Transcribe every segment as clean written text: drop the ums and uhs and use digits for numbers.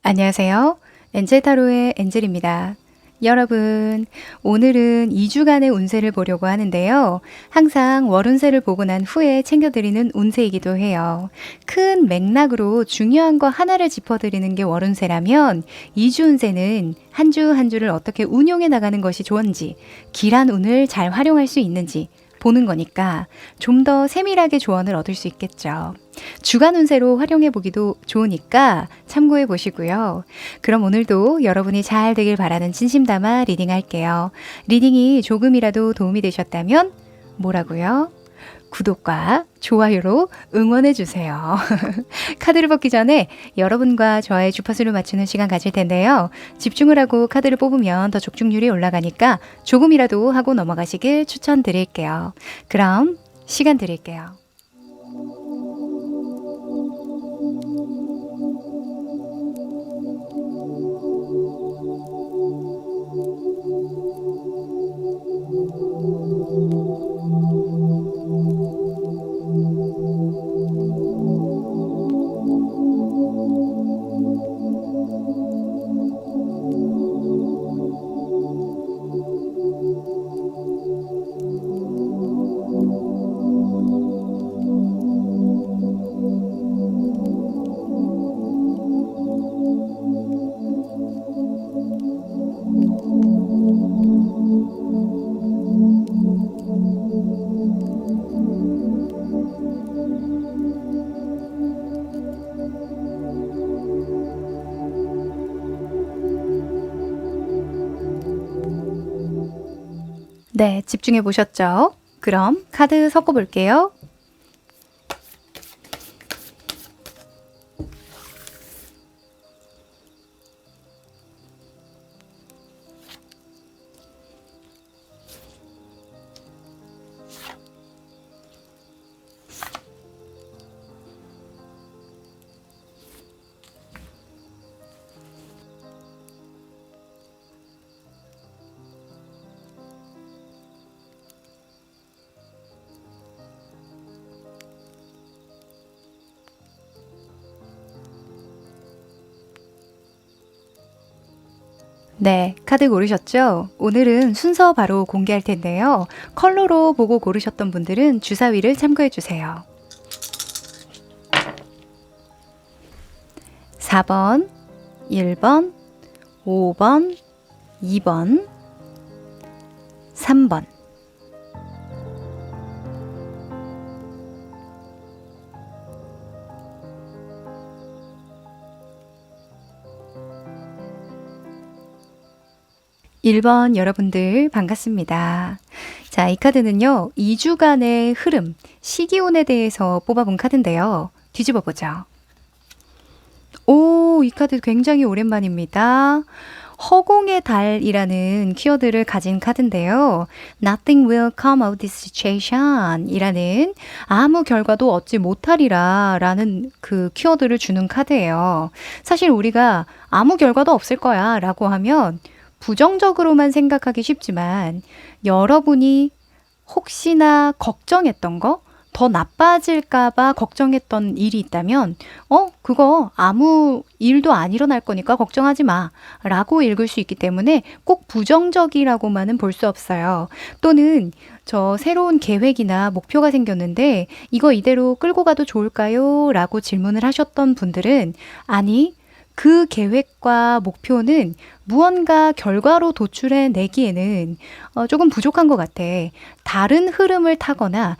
안녕하세요. 엔젤타로의 엔젤입니다. 여러분, 오늘은 2주간의 운세를 보려고 하는데요. 항상 월운세를 보고 난 후에 챙겨드리는 운세이기도 해요. 큰 맥락으로 중요한 거 하나를 짚어드리는 게 월운세라면 2주 운세는 한 주 한 주를 어떻게 운용해 나가는 것이 좋은지, 길한 운을 잘 활용할 수 있는지 보는 거니까 좀 더 세밀하게 조언을 얻을 수 있겠죠. 주간 운세로 활용해 보기도 좋으니까 참고해 보시고요. 그럼 오늘도 여러분이 잘 되길 바라는 진심 담아 리딩 할게요. 리딩이 조금이라도 도움이 되셨다면 뭐라고요? 구독과 좋아요로 응원해 주세요. 카드를 뽑기 전에 여러분과 저의 주파수를 맞추는 시간 가질 텐데요. 집중을 하고 카드를 뽑으면 더 적중률이 올라가니까 조금이라도 하고 넘어가시길 추천드릴게요. 그럼 시간 드릴게요. 네, 집중해 보셨죠? 그럼 카드 섞어 볼게요. 네, 카드 고르셨죠? 오늘은 순서 바로 공개할 텐데요. 컬러로 보고 고르셨던 분들은 주사위를 참고해 주세요. 4번, 1번, 5번, 2번, 3번. 1번 여러분들 반갑습니다. 자, 이 카드는요. 2주간의 흐름, 시기운에 대해서 뽑아본 카드인데요. 뒤집어 보죠. 오, 이 카드 굉장히 오랜만입니다. 허공의 달이라는 키워드를 가진 카드인데요. Nothing will come of this situation 이라는 아무 결과도 얻지 못하리라 라는 그 키워드를 주는 카드예요. 사실 우리가 아무 결과도 없을 거야 라고 하면 부정적으로만 생각하기 쉽지만 여러분이 혹시나 걱정했던 거, 더 나빠질까봐 걱정했던 일이 있다면, 그거 아무 일도 안 일어날 거니까 걱정하지 마. 라고 읽을 수 있기 때문에 꼭 부정적이라고만은 볼 수 없어요. 또는 저 새로운 계획이나 목표가 생겼는데 이거 이대로 끌고 가도 좋을까요? 라고 질문을 하셨던 분들은 아니, 그 계획과 목표는 무언가 결과로 도출해 내기에는 조금 부족한 것 같아. 다른 흐름을 타거나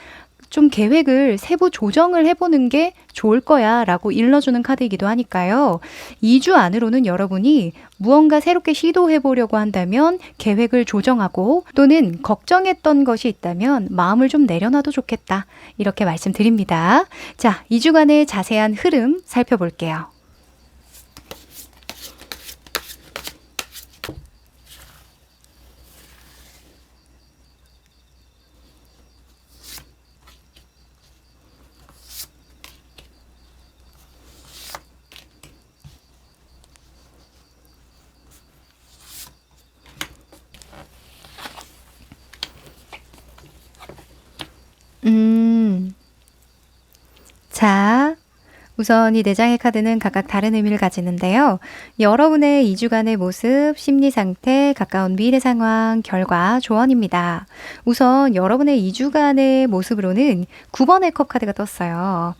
좀 계획을 세부 조정을 해보는 게 좋을 거야 라고 일러주는 카드이기도 하니까요. 2주 안으로는 여러분이 무언가 새롭게 시도해 보려고 한다면 계획을 조정하고 또는 걱정했던 것이 있다면 마음을 좀 내려놔도 좋겠다. 이렇게 말씀드립니다. 자, 2주간의 자세한 흐름 살펴볼게요. 자, 우선 이 4장의 카드는 각각 다른 의미를 가지는데요. 여러분의 2주간의 모습, 심리 상태, 가까운 미래 상황, 결과, 조언입니다. 우선 여러분의 2주간의 모습으로는 9번의 컵 카드가 떴어요.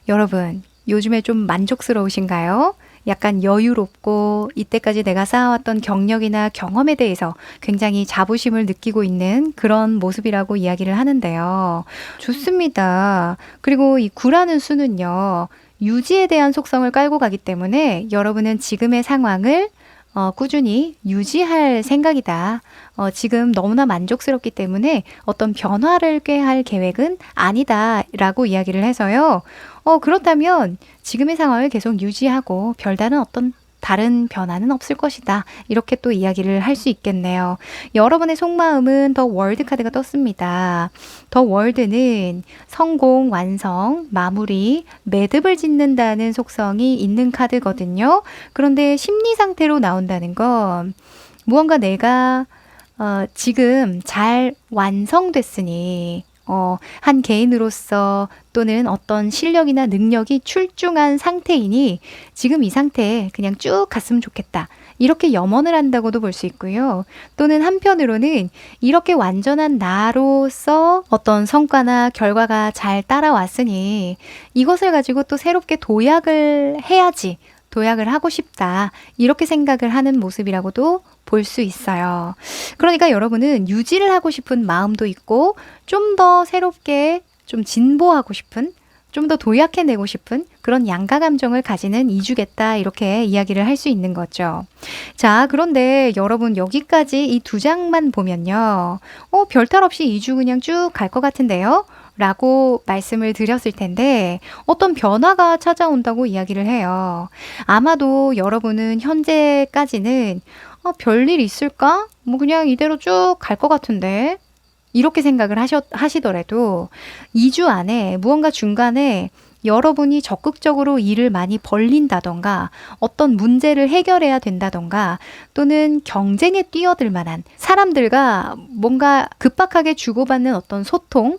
여러분, 요즘에 좀 만족스러우신가요? 약간 여유롭고 이때까지 내가 쌓아왔던 경력이나 경험에 대해서 굉장히 자부심을 느끼고 있는 그런 모습이라고 이야기를 하는데요. 좋습니다. 그리고 이 9라는 수는요. 유지에 대한 속성을 깔고 가기 때문에 여러분은 지금의 상황을 꾸준히 유지할 생각이다. 지금 너무나 만족스럽기 때문에 어떤 변화를 꾀할 계획은 아니다. 라고 이야기를 해서요. 그렇다면 지금의 상황을 계속 유지하고 별다른 어떤 다른 변화는 없을 것이다. 이렇게 또 이야기를 할 수 있겠네요. 여러분의 속마음은 더 월드 카드가 떴습니다. 더 월드는 성공, 완성, 마무리, 매듭을 짓는다는 속성이 있는 카드거든요. 그런데 심리 상태로 나온다는 건 무언가 내가 지금 잘 완성됐으니 한 개인으로서 또는 어떤 실력이나 능력이 출중한 상태이니 지금 이 상태에 그냥 쭉 갔으면 좋겠다. 이렇게 염원을 한다고도 볼 수 있고요. 또는 한편으로는 이렇게 완전한 나로서 어떤 성과나 결과가 잘 따라왔으니 이것을 가지고 또 새롭게 도약을 해야지. 도약을 하고 싶다. 이렇게 생각을 하는 모습이라고도 볼 수 있어요. 그러니까 여러분은 유지를 하고 싶은 마음도 있고 좀 더 새롭게 좀 진보하고 싶은 좀 더 도약해내고 싶은 그런 양가 감정을 가지는 2주겠다 이렇게 이야기를 할 수 있는 거죠. 자, 그런데 여러분 여기까지 이 2장만 보면요. 별탈 없이 2주 그냥 쭉 갈 것 같은데요? 라고 말씀을 드렸을 텐데 어떤 변화가 찾아온다고 이야기를 해요. 아마도 여러분은 현재까지는 별일 있을까? 뭐 그냥 이대로 쭉 갈 것 같은데 이렇게 생각을 하시더라도 2주 안에 무언가 중간에 여러분이 적극적으로 일을 많이 벌린다던가 어떤 문제를 해결해야 된다던가 또는 경쟁에 뛰어들 만한 사람들과 뭔가 급박하게 주고받는 어떤 소통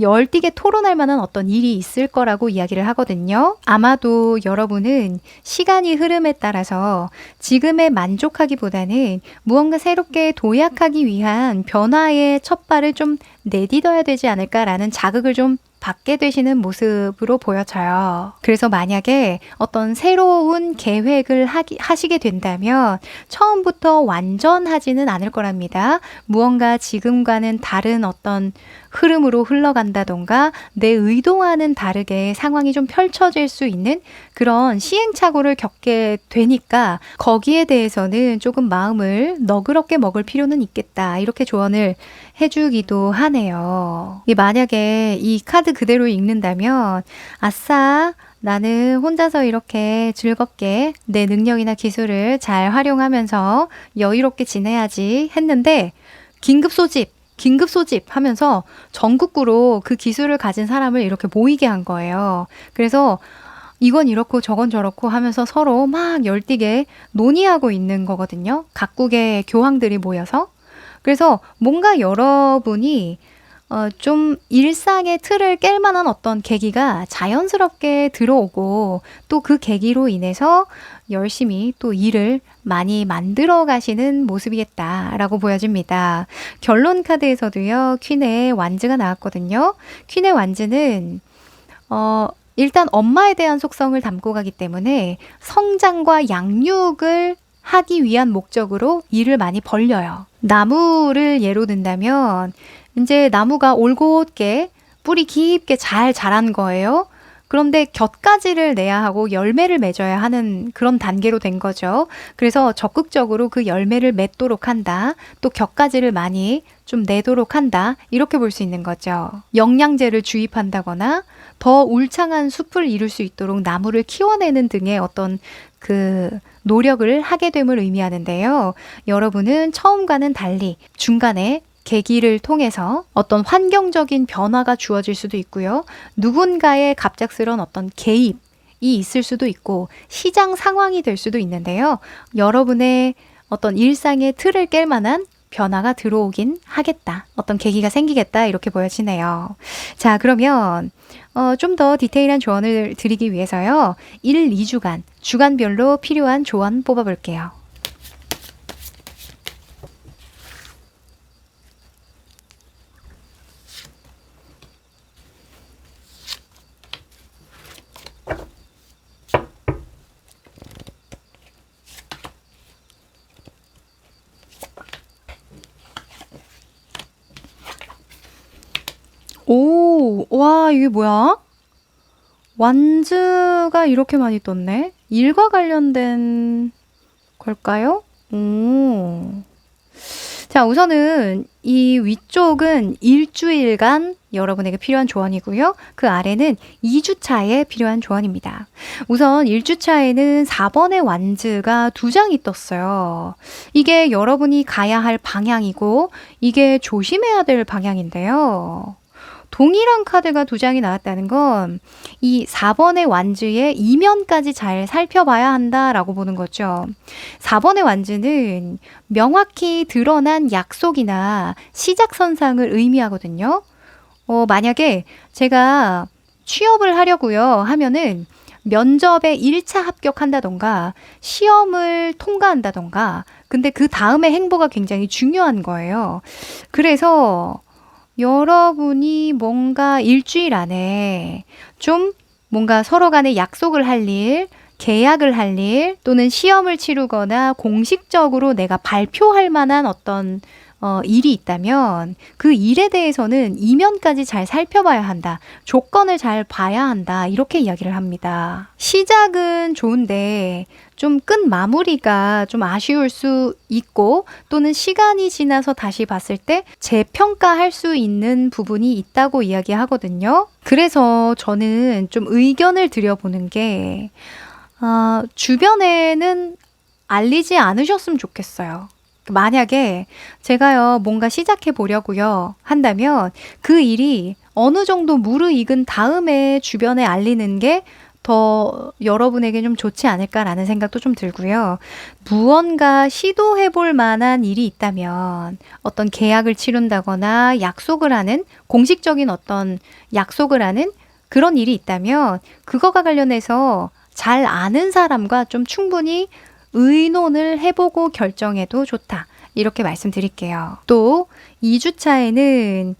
열띠게 토론할 만한 어떤 일이 있을 거라고 이야기를 하거든요. 아마도 여러분은 시간이 흐름에 따라서 지금에 만족하기보다는 무언가 새롭게 도약하기 위한 변화의 첫 발을 좀 내딛어야 되지 않을까라는 자극을 좀 받게 되시는 모습으로 보여져요. 그래서 만약에 어떤 새로운 계획을 하시게 된다면 처음부터 완전하지는 않을 거랍니다. 무언가 지금과는 다른 어떤 흐름으로 흘러간다던가 내 의도와는 다르게 상황이 좀 펼쳐질 수 있는 그런 시행착오를 겪게 되니까 거기에 대해서는 조금 마음을 너그럽게 먹을 필요는 있겠다. 이렇게 조언을 해주기도 하네요. 만약에 이 카드 그대로 읽는다면 아싸 나는 혼자서 이렇게 즐겁게 내 능력이나 기술을 잘 활용하면서 여유롭게 지내야지 했는데 긴급 소집 하면서 전국구로 그 기술을 가진 사람을 이렇게 모이게 한 거예요. 그래서 이건 이렇고 저건 저렇고 하면서 서로 막 열띠게 논의하고 있는 거거든요. 각국의 교황들이 모여서. 그래서 뭔가 여러분이 좀 일상의 틀을 깰 만한 어떤 계기가 자연스럽게 들어오고 또 그 계기로 인해서 열심히 또 일을 많이 만들어 가시는 모습이겠다라고 보여집니다. 결론 카드에서도요. 퀸의 완즈가 나왔거든요. 퀸의 완즈는 일단 엄마에 대한 속성을 담고 가기 때문에 성장과 양육을 하기 위한 목적으로 일을 많이 벌려요. 나무를 예로 든다면 이제 나무가 올곧게 뿌리 깊게 잘 자란 거예요. 그런데 곁가지를 내야 하고 열매를 맺어야 하는 그런 단계로 된 거죠. 그래서 적극적으로 그 열매를 맺도록 한다. 또 곁가지를 많이 좀 내도록 한다. 이렇게 볼 수 있는 거죠. 영양제를 주입한다거나 더 울창한 숲을 이룰 수 있도록 나무를 키워내는 등의 어떤 그 노력을 하게 됨을 의미하는데요. 여러분은 처음과는 달리 중간에 계기를 통해서 어떤 환경적인 변화가 주어질 수도 있고요. 누군가의 갑작스러운 어떤 개입이 있을 수도 있고 시장 상황이 될 수도 있는데요. 여러분의 어떤 일상의 틀을 깰 만한 변화가 들어오긴 하겠다. 어떤 계기가 생기겠다. 이렇게 보여지네요. 자, 그러면 좀 더 디테일한 조언을 드리기 위해서요. 1, 2주간, 주간별로 필요한 조언 뽑아볼게요. 오, 와, 이게 뭐야? 완즈가 이렇게 많이 떴네? 일과 관련된 걸까요? 오. 자, 우선은 이 위쪽은 일주일간 여러분에게 필요한 조언이고요. 그 아래는 2주 차에 필요한 조언입니다. 우선 1주 차에는 4번의 완즈가 2장이 떴어요. 이게 여러분이 가야 할 방향이고 이게 조심해야 될 방향인데요. 동일한 카드가 2장이 나왔다는 건 이 4번의 완즈의 이면까지 잘 살펴봐야 한다라고 보는 거죠. 4번의 완즈는 명확히 드러난 약속이나 시작선상을 의미하거든요. 만약에 제가 취업을 하려고요 하면은 면접에 1차 합격한다던가 시험을 통과한다던가 근데 그 다음의 행보가 굉장히 중요한 거예요. 그래서 여러분이 뭔가 일주일 안에 좀 뭔가 서로 간에 약속을 할 일, 계약을 할 일, 또는 시험을 치르거나 공식적으로 내가 발표할 만한 어떤 일이 있다면 그 일에 대해서는 이면까지 잘 살펴봐야 한다. 조건을 잘 봐야 한다. 이렇게 이야기를 합니다. 시작은 좋은데 좀 끝 마무리가 좀 아쉬울 수 있고 또는 시간이 지나서 다시 봤을 때 재평가할 수 있는 부분이 있다고 이야기하거든요. 그래서 저는 좀 의견을 드려보는 게 주변에는 알리지 않으셨으면 좋겠어요. 만약에 제가요, 뭔가 시작해 보려고요 한다면 그 일이 어느 정도 무르익은 다음에 주변에 알리는 게 더 여러분에게 좀 좋지 않을까라는 생각도 좀 들고요. 무언가 시도해 볼 만한 일이 있다면 어떤 계약을 치룬다거나 약속을 하는 공식적인 어떤 약속을 하는 그런 일이 있다면 그거가 관련해서 잘 아는 사람과 좀 충분히 의논을 해보고 결정해도 좋다. 이렇게 말씀드릴게요. 또 2주 차에는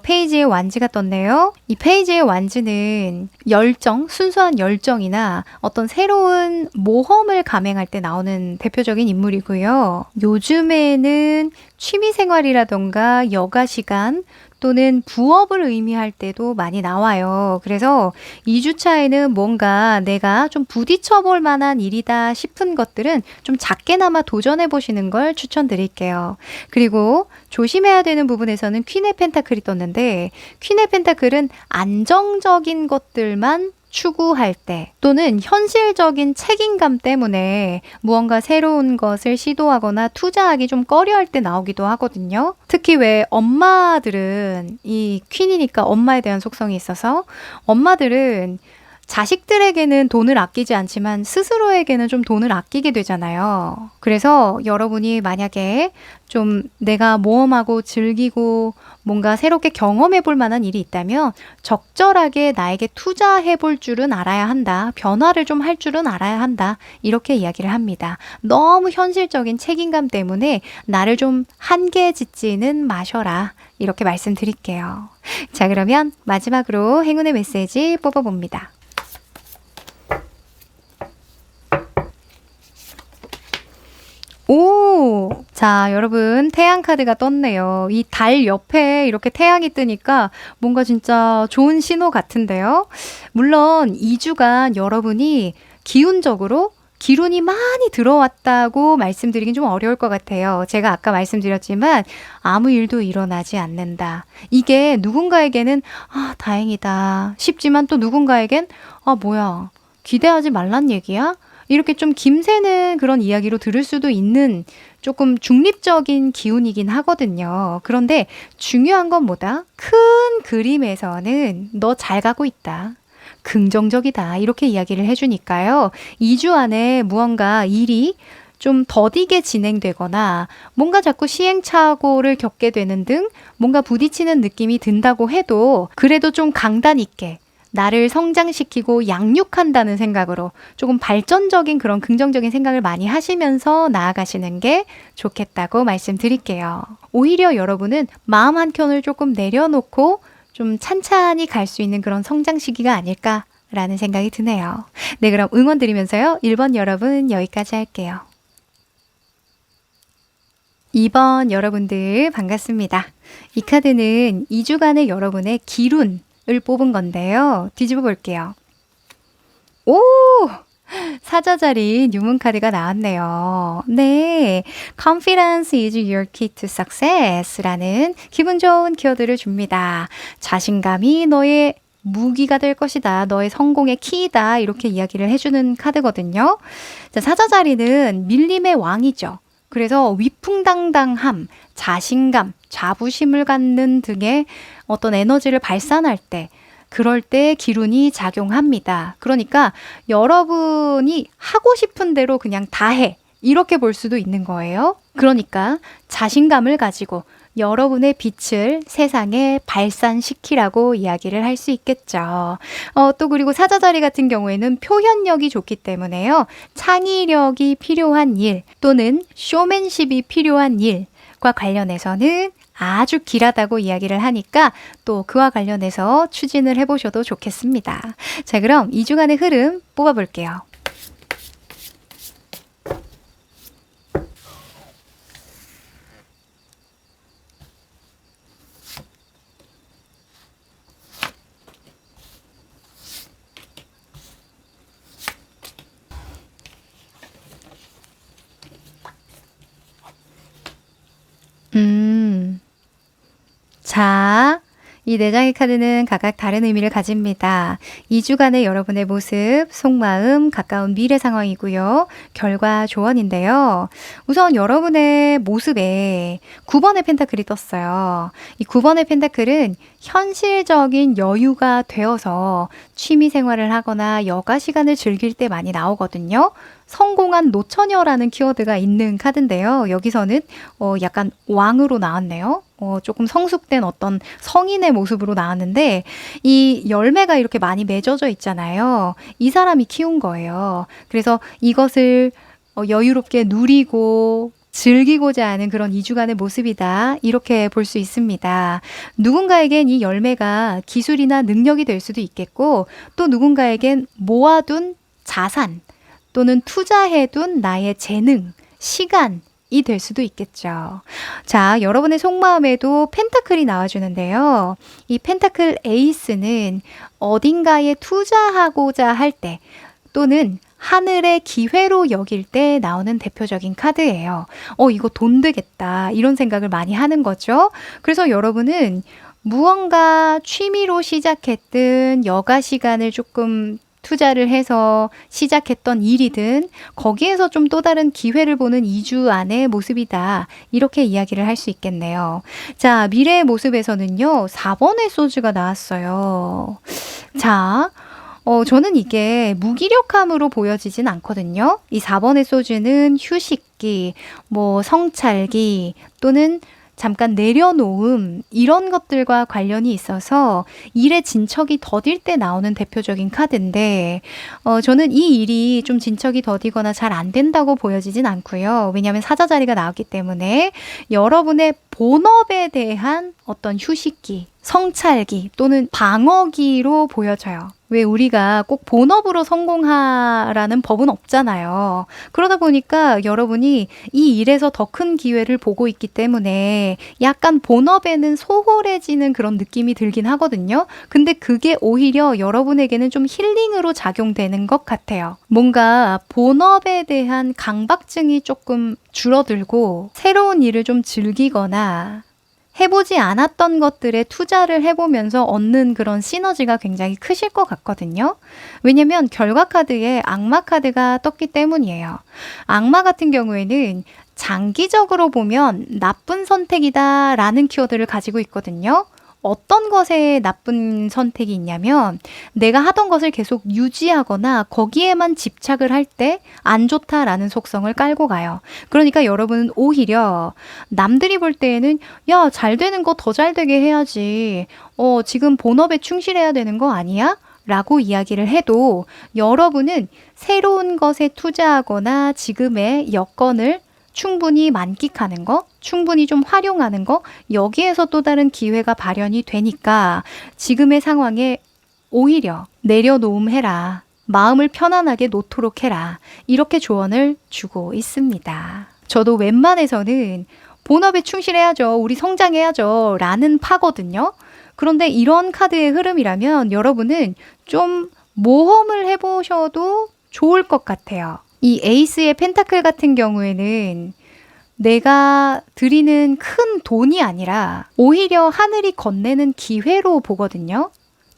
페이지의 완즈가 떴네요. 이 페이지의 완즈는 열정, 순수한 열정이나 어떤 새로운 모험을 감행할 때 나오는 대표적인 인물이고요. 요즘에는 취미생활이라던가 여가 시간 또는 부업을 의미할 때도 많이 나와요. 그래서 2주 차에는 뭔가 내가 좀 부딪혀 볼 만한 일이다 싶은 것들은 좀 작게나마 도전해 보시는 걸 추천드릴게요. 그리고 조심해야 되는 부분에서는 퀸의 펜타클이 떴는데 퀸의 펜타클은 안정적인 것들만 추구할 때 또는 현실적인 책임감 때문에 무언가 새로운 것을 시도하거나 투자하기 좀 꺼려할 때 나오기도 하거든요. 특히 왜 엄마들은 이 퀸이니까 엄마에 대한 속성이 있어서 엄마들은 자식들에게는 돈을 아끼지 않지만 스스로에게는 좀 돈을 아끼게 되잖아요. 그래서 여러분이 만약에 좀 내가 모험하고 즐기고 뭔가 새롭게 경험해 볼 만한 일이 있다면 적절하게 나에게 투자해 볼 줄은 알아야 한다. 변화를 좀 할 줄은 알아야 한다. 이렇게 이야기를 합니다. 너무 현실적인 책임감 때문에 나를 좀 한계에 짓지는 마셔라. 이렇게 말씀드릴게요. 자, 그러면 마지막으로 행운의 메시지 뽑아봅니다. 오! 자, 여러분, 태양 카드가 떴네요. 이 달 옆에 이렇게 태양이 뜨니까 뭔가 진짜 좋은 신호 같은데요. 물론 2주간 여러분이 기운적으로 기운이 많이 들어왔다고 말씀드리긴 좀 어려울 것 같아요. 제가 아까 말씀드렸지만 아무 일도 일어나지 않는다. 이게 누군가에게는 다행이다 싶지만 또 누군가에겐 뭐야, 기대하지 말란 얘기야? 이렇게 좀 김새는 그런 이야기로 들을 수도 있는 조금 중립적인 기운이긴 하거든요. 그런데 중요한 건 뭐다? 큰 그림에서는 너 잘 가고 있다. 긍정적이다. 이렇게 이야기를 해주니까요. 2주 안에 무언가 일이 좀 더디게 진행되거나 뭔가 자꾸 시행착오를 겪게 되는 등 뭔가 부딪히는 느낌이 든다고 해도 그래도 좀 강단 있게 나를 성장시키고 양육한다는 생각으로 조금 발전적인 그런 긍정적인 생각을 많이 하시면서 나아가시는 게 좋겠다고 말씀드릴게요. 오히려 여러분은 마음 한켠을 조금 내려놓고 좀 찬찬히 갈 수 있는 그런 성장 시기가 아닐까라는 생각이 드네요. 네, 그럼 응원 드리면서요. 1번 여러분 여기까지 할게요. 2번 여러분들 반갑습니다. 이 카드는 2주간의 여러분의 기룬 을 뽑은 건데요. 뒤집어 볼게요. 오! 사자자리 뉴문 카드가 나왔네요. 네. Confidence is your key to success 라는 기분 좋은 키워드를 줍니다. 자신감이 너의 무기가 될 것이다. 너의 성공의 키이다. 이렇게 이야기를 해주는 카드거든요. 자, 사자자리는 밀림의 왕이죠. 그래서 위풍당당함, 자신감, 자부심을 갖는 등의 어떤 에너지를 발산할 때 그럴 때 기운이 작용합니다. 그러니까 여러분이 하고 싶은 대로 그냥 다 해. 이렇게 볼 수도 있는 거예요. 그러니까 자신감을 가지고 여러분의 빛을 세상에 발산시키라고 이야기를 할 수 있겠죠. 또 그리고 사자자리 같은 경우에는 표현력이 좋기 때문에요. 창의력이 필요한 일 또는 쇼맨십이 필요한 일과 관련해서는 아주 길하다고 이야기를 하니까 또 그와 관련해서 추진을 해보셔도 좋겠습니다. 자, 그럼 2주간의 흐름 뽑아볼게요. 자, 이 4장의 카드는 각각 다른 의미를 가집니다. 2주간의 여러분의 모습, 속마음, 가까운 미래 상황이고요. 결과 조언인데요. 우선 여러분의 모습에 9번의 펜타클이 떴어요. 이 9번의 펜타클은 현실적인 여유가 되어서 취미 생활을 하거나 여가 시간을 즐길 때 많이 나오거든요. 성공한 노처녀라는 키워드가 있는 카드인데요. 여기서는 약간 왕으로 나왔네요. 조금 성숙된 어떤 성인의 모습으로 나왔는데 이 열매가 이렇게 많이 맺어져 있잖아요. 이 사람이 키운 거예요. 그래서 이것을 여유롭게 누리고 즐기고자 하는 그런 2주간의 모습이다. 이렇게 볼 수 있습니다. 누군가에겐 이 열매가 기술이나 능력이 될 수도 있겠고 또 누군가에겐 모아둔 자산 또는 투자해둔 나의 재능, 시간이 될 수도 있겠죠. 자, 여러분의 속마음에도 펜타클이 나와주는데요. 이 펜타클 에이스는 어딘가에 투자하고자 할 때 또는 하늘의 기회로 여길 때 나오는 대표적인 카드예요. 이거 돈 되겠다. 이런 생각을 많이 하는 거죠. 그래서 여러분은 무언가 취미로 시작했든 여가 시간을 조금 투자를 해서 시작했던 일이든 거기에서 좀 또 다른 기회를 보는 2주 안의 모습이다. 이렇게 이야기를 할 수 있겠네요. 자, 미래의 모습에서는요. 4번의 소주가 나왔어요. 자, 저는 이게 무기력함으로 보여지진 않거든요. 이 4번의 소주는 휴식기, 성찰기 또는 잠깐 내려놓음 이런 것들과 관련이 있어서 일의 진척이 더딜 때 나오는 대표적인 카드인데 저는 이 일이 좀 진척이 더디거나 잘 안 된다고 보여지진 않고요. 왜냐하면 사자자리가 나왔기 때문에 여러분의 본업에 대한 어떤 휴식기, 성찰기 또는 방어기로 보여져요. 왜 우리가 꼭 본업으로 성공하라는 법은 없잖아요. 그러다 보니까 여러분이 이 일에서 더 큰 기회를 보고 있기 때문에 약간 본업에는 소홀해지는 그런 느낌이 들긴 하거든요. 근데 그게 오히려 여러분에게는 좀 힐링으로 작용되는 것 같아요. 뭔가 본업에 대한 강박증이 조금 줄어들고 새로운 일을 좀 즐기거나 해보지 않았던 것들에 투자를 해보면서 얻는 그런 시너지가 굉장히 크실 것 같거든요. 왜냐면 결과 카드에 악마 카드가 떴기 때문이에요. 악마 같은 경우에는 장기적으로 보면 나쁜 선택이다 라는 키워드를 가지고 있거든요. 어떤 것에 나쁜 선택이 있냐면 내가 하던 것을 계속 유지하거나 거기에만 집착을 할 때 안 좋다라는 속성을 깔고 가요. 그러니까 여러분은 오히려 남들이 볼 때에는 야, 잘 되는 거 더 잘 되게 해야지. 지금 본업에 충실해야 되는 거 아니야? 라고 이야기를 해도 여러분은 새로운 것에 투자하거나 지금의 여건을 충분히 만끽하는 거, 충분히 좀 활용하는 거, 여기에서 또 다른 기회가 발현이 되니까 지금의 상황에 오히려 내려놓음해라. 마음을 편안하게 놓도록 해라. 이렇게 조언을 주고 있습니다. 저도 웬만해서는 본업에 충실해야죠. 우리 성장해야죠. 라는 파거든요. 그런데 이런 카드의 흐름이라면 여러분은 좀 모험을 해보셔도 좋을 것 같아요. 이 에이스의 펜타클 같은 경우에는 내가 드리는 큰 돈이 아니라 오히려 하늘이 건네는 기회로 보거든요.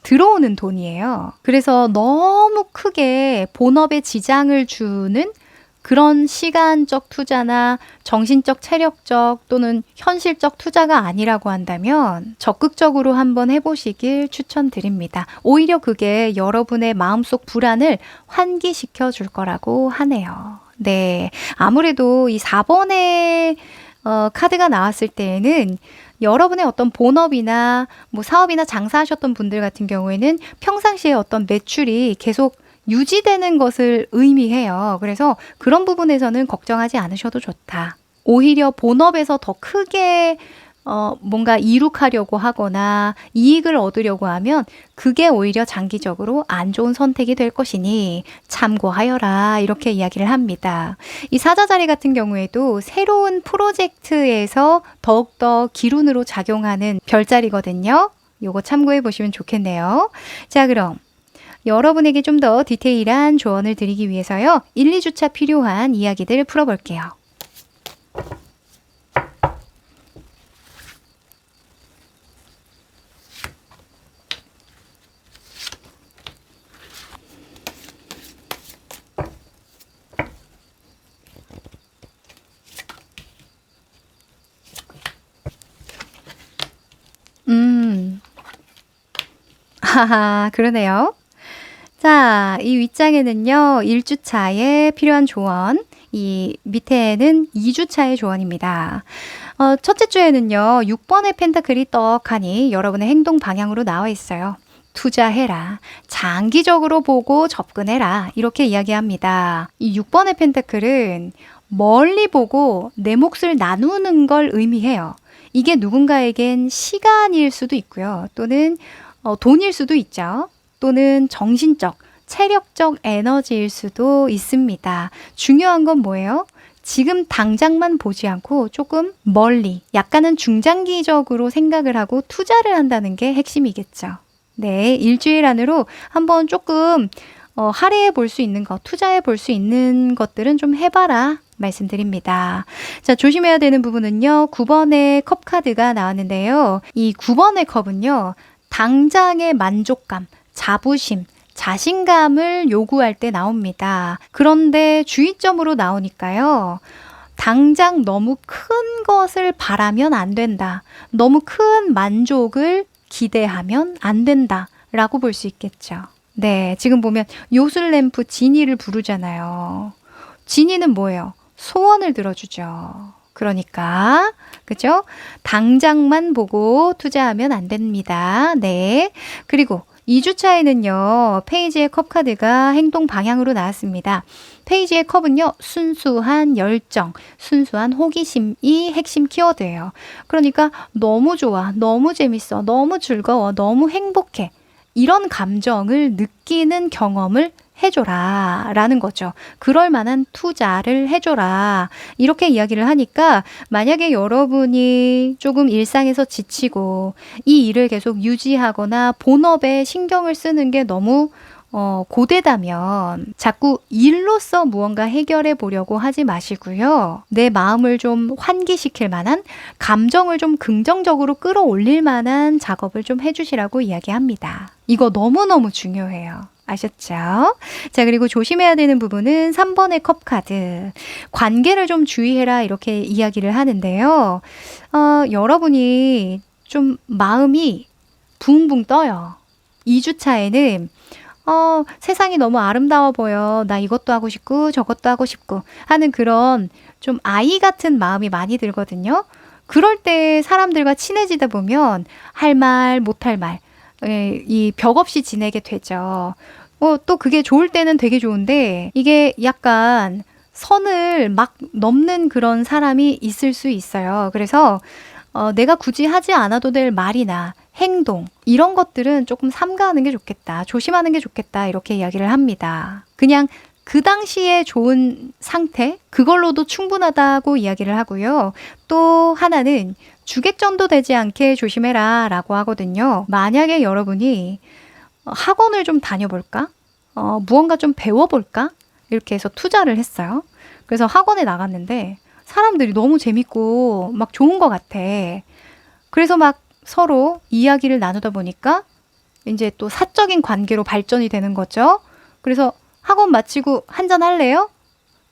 들어오는 돈이에요. 그래서 너무 크게 본업에 지장을 주는 그런 시간적 투자나 정신적, 체력적 또는 현실적 투자가 아니라고 한다면 적극적으로 한번 해보시길 추천드립니다. 오히려 그게 여러분의 마음속 불안을 환기시켜 줄 거라고 하네요. 네, 아무래도 이 4번의 카드가 나왔을 때에는 여러분의 어떤 본업이나 뭐 사업이나 장사하셨던 분들 같은 경우에는 평상시에 어떤 매출이 계속 유지되는 것을 의미해요. 그래서 그런 부분에서는 걱정하지 않으셔도 좋다. 오히려 본업에서 더 크게 뭔가 이룩하려고 하거나 이익을 얻으려고 하면 그게 오히려 장기적으로 안 좋은 선택이 될 것이니 참고하여라. 이렇게 이야기를 합니다. 이 사자자리 같은 경우에도 새로운 프로젝트에서 더욱더 기운으로 작용하는 별자리거든요. 요거 참고해 보시면 좋겠네요. 자, 그럼 여러분에게 좀 더 디테일한 조언을 드리기 위해서요. 1, 2주차 필요한 이야기들 풀어볼게요. 하하, 그러네요. 자, 이 윗장에는요, 1주차에 필요한 조언, 이 밑에는 2주차의 조언입니다. 첫째 주에는요, 6번의 펜타클이 떡하니 여러분의 행동 방향으로 나와 있어요. 투자해라. 장기적으로 보고 접근해라. 이렇게 이야기합니다. 이 6번의 펜타클은 멀리 보고 내 몫을 나누는 걸 의미해요. 이게 누군가에겐 시간일 수도 있고요. 또는 돈일 수도 있죠. 또는 정신적, 체력적 에너지일 수도 있습니다. 중요한 건 뭐예요? 지금 당장만 보지 않고 조금 멀리, 약간은 중장기적으로 생각을 하고 투자를 한다는 게 핵심이겠죠. 네, 일주일 안으로 한번 조금 할애해 볼 수 있는 것, 투자해 볼 수 있는 것들은 좀 해봐라. 말씀드립니다. 자, 조심해야 되는 부분은요. 9번의 컵 카드가 나왔는데요. 이 9번의 컵은요. 당장의 만족감, 자부심, 자신감을 요구할 때 나옵니다. 그런데 주의점으로 나오니까요. 당장 너무 큰 것을 바라면 안 된다. 너무 큰 만족을 기대하면 안 된다. 라고 볼 수 있겠죠. 네, 지금 보면 요술램프 지니를 부르잖아요. 지니는 뭐예요? 소원을 들어주죠. 그러니까 그죠? 당장만 보고 투자하면 안 됩니다. 네. 그리고 2주차에는요. 페이지의 컵 카드가 행동 방향으로 나왔습니다. 페이지의 컵은요. 순수한 열정, 순수한 호기심이 핵심 키워드예요. 그러니까 너무 좋아, 너무 재밌어, 너무 즐거워, 너무 행복해. 이런 감정을 느끼는 경험을 해줘라 라는 거죠. 그럴 만한 투자를 해줘라. 이렇게 이야기를 하니까 만약에 여러분이 조금 일상에서 지치고 이 일을 계속 유지하거나 본업에 신경을 쓰는 게 너무 고되다면 자꾸 일로서 무언가 해결해 보려고 하지 마시고요. 내 마음을 좀 환기시킬 만한 감정을 좀 긍정적으로 끌어올릴 만한 작업을 좀 해주시라고 이야기합니다. 이거 너무너무 중요해요. 아셨죠? 자, 그리고 조심해야 되는 부분은 3번의 컵 카드. 관계를 좀 주의해라 이렇게 이야기를 하는데요. 여러분이 좀 마음이 붕붕 떠요. 2주 차에는 세상이 너무 아름다워 보여. 나 이것도 하고 싶고 저것도 하고 싶고 하는 그런 좀 아이 같은 마음이 많이 들거든요. 그럴 때 사람들과 친해지다 보면 할 말, 못할 말, 이 벽 없이 지내게 되죠. 또 그게 좋을 때는 되게 좋은데 이게 약간 선을 막 넘는 그런 사람이 있을 수 있어요. 그래서 내가 굳이 하지 않아도 될 말이나 행동 이런 것들은 조금 삼가하는 게 좋겠다. 조심하는 게 좋겠다. 이렇게 이야기를 합니다. 그냥 그 당시에 좋은 상태 그걸로도 충분하다고 이야기를 하고요. 또 하나는 주객전도 되지 않게 조심해라 라고 하거든요. 만약에 여러분이 학원을 좀 다녀볼까? 무언가 좀 배워볼까? 이렇게 해서 투자를 했어요. 그래서 학원에 나갔는데 사람들이 너무 재밌고 막 좋은 것 같아. 그래서 막 서로 이야기를 나누다 보니까 이제 또 사적인 관계로 발전이 되는 거죠. 그래서 학원 마치고 한잔 할래요?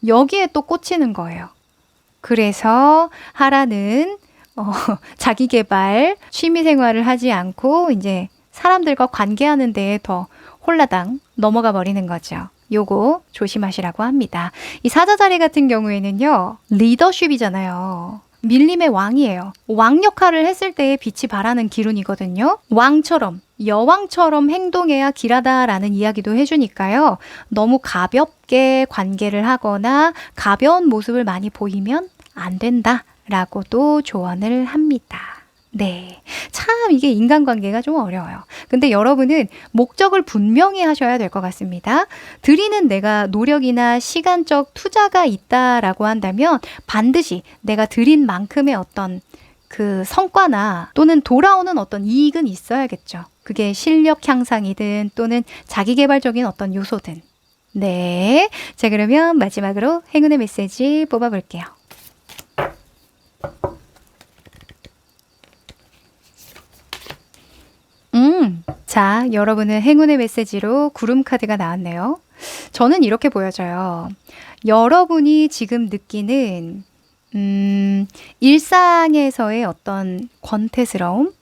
여기에 또 꽂히는 거예요. 그래서 하라는 자기 개발, 취미 생활을 하지 않고 이제 사람들과 관계하는 데에 더 홀라당 넘어가 버리는 거죠. 요거 조심하시라고 합니다. 이 사자자리 같은 경우에는요, 리더십이잖아요. 밀림의 왕이에요. 왕 역할을 했을 때의 빛이 발하는 기운이거든요. 왕처럼, 여왕처럼 행동해야 길하다라는 이야기도 해주니까요. 너무 가볍게 관계를 하거나 가벼운 모습을 많이 보이면 안 된다라고도 조언을 합니다. 네. 참 이게 인간관계가 좀 어려워요. 근데 여러분은 목적을 분명히 하셔야 될 것 같습니다. 드리는 내가 노력이나 시간적 투자가 있다라고 한다면 반드시 내가 드린 만큼의 어떤 그 성과나 또는 돌아오는 어떤 이익은 있어야겠죠. 그게 실력 향상이든 또는 자기 개발적인 어떤 요소든. 네. 자, 그러면 마지막으로 행운의 메시지 뽑아볼게요. 자, 여러분은 행운의 메시지로 구름 카드가 나왔네요. 저는 이렇게 보여져요. 여러분이 지금 느끼는 일상에서의 어떤 권태스러움,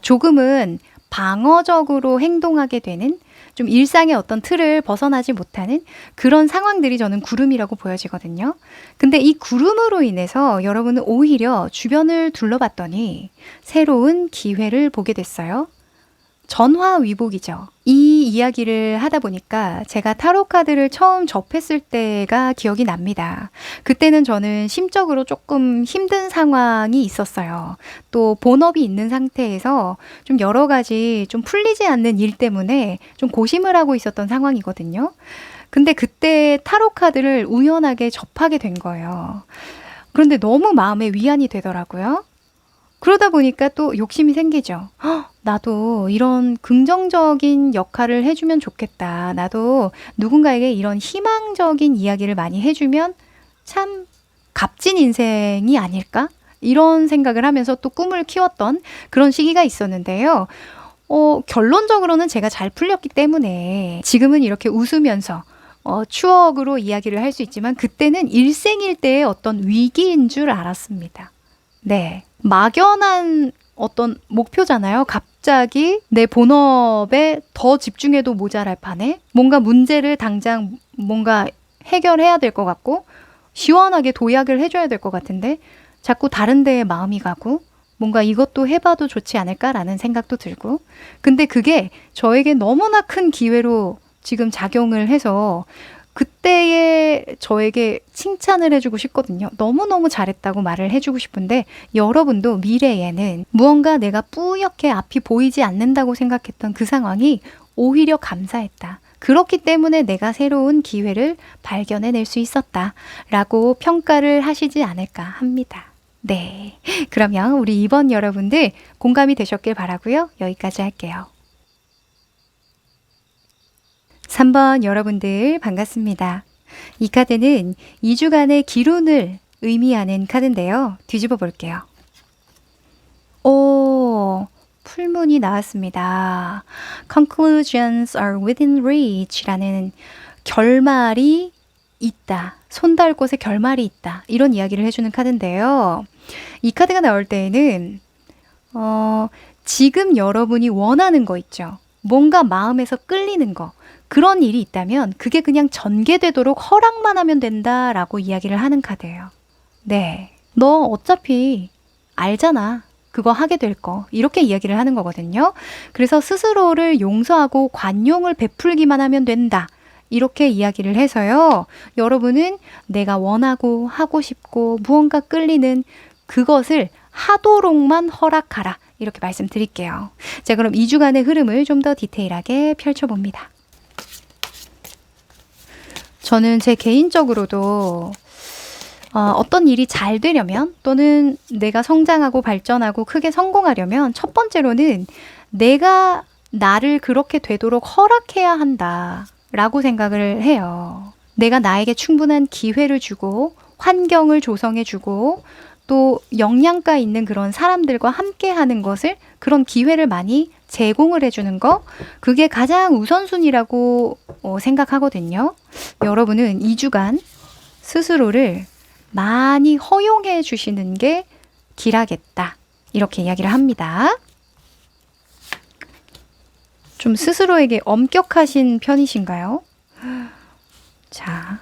조금은 방어적으로 행동하게 되는 좀 일상의 어떤 틀을 벗어나지 못하는 그런 상황들이 저는 구름이라고 보여지거든요. 근데 이 구름으로 인해서 여러분은 오히려 주변을 둘러봤더니 새로운 기회를 보게 됐어요. 전화위복이죠. 이 이야기를 하다 보니까 제가 타로 카드를 처음 접했을 때가 기억이 납니다. 그때는 저는 심적으로 조금 힘든 상황이 있었어요. 또 본업이 있는 상태에서 좀 여러 가지 좀 풀리지 않는 일 때문에 좀 고심을 하고 있었던 상황이거든요. 근데 그때 타로 카드를 우연하게 접하게 된 거예요. 그런데 너무 마음에 위안이 되더라고요. 그러다 보니까 또 욕심이 생기죠. 나도 이런 긍정적인 역할을 해주면 좋겠다. 나도 누군가에게 이런 희망적인 이야기를 많이 해주면 참 값진 인생이 아닐까? 이런 생각을 하면서 또 꿈을 키웠던 그런 시기가 있었는데요. 결론적으로는 제가 잘 풀렸기 때문에 지금은 이렇게 웃으면서 추억으로 이야기를 할 수 있지만 그때는 일생일대의 어떤 위기인 줄 알았습니다. 네. 막연한 어떤 목표잖아요. 갑자기 내 본업에 더 집중해도 모자랄 판에 뭔가 문제를 당장 뭔가 해결해야 될 것 같고 시원하게 도약을 해줘야 될 것 같은데 자꾸 다른 데에 마음이 가고 뭔가 이것도 해봐도 좋지 않을까라는 생각도 들고 근데 그게 저에게 너무나 큰 기회로 지금 작용을 해서 그때의 저에게 칭찬을 해주고 싶거든요. 너무너무 잘했다고 말을 해주고 싶은데 여러분도 미래에는 무언가 내가 뿌옇게 앞이 보이지 않는다고 생각했던 그 상황이 오히려 감사했다. 그렇기 때문에 내가 새로운 기회를 발견해낼 수 있었다. 라고 평가를 하시지 않을까 합니다. 네. 그러면 우리 2번 여러분들 공감이 되셨길 바라고요. 여기까지 할게요. 3번 여러분들 반갑습니다. 이 카드는 2주간의 기론을 의미하는 카드인데요. 뒤집어 볼게요. 오, 풀문이 나왔습니다. Conclusions are within reach 라는 결말이 있다. 손닿을 곳에 결말이 있다. 이런 이야기를 해주는 카드인데요. 이 카드가 나올 때에는 지금 여러분이 원하는 거 있죠. 뭔가 마음에서 끌리는 거. 그런 일이 있다면 그게 그냥 전개되도록 허락만 하면 된다라고 이야기를 하는 카드예요. 네. 너 어차피 알잖아. 그거 하게 될 거. 이렇게 이야기를 하는 거거든요. 그래서 스스로를 용서하고 관용을 베풀기만 하면 된다. 이렇게 이야기를 해서요. 여러분은 내가 원하고 하고 싶고 무언가 끌리는 그것을 하도록만 허락하라. 이렇게 말씀드릴게요. 자, 그럼 2주간의 흐름을 좀 더 디테일하게 펼쳐봅니다. 저는 제 개인적으로도 어떤 일이 잘 되려면 또는 내가 성장하고 발전하고 크게 성공하려면 첫 번째로는 내가 나를 그렇게 되도록 허락해야 한다라고 생각을 해요. 내가 나에게 충분한 기회를 주고 환경을 조성해 주고 또 영양가 있는 그런 사람들과 함께 하는 것을 그런 기회를 많이 제공을 해주는 거 그게 가장 우선순위라고 생각하거든요. 여러분은 2주간 스스로를 많이 허용해 주시는 게 길하겠다. 이렇게 이야기를 합니다. 좀 스스로에게 엄격하신 편이신가요? 자.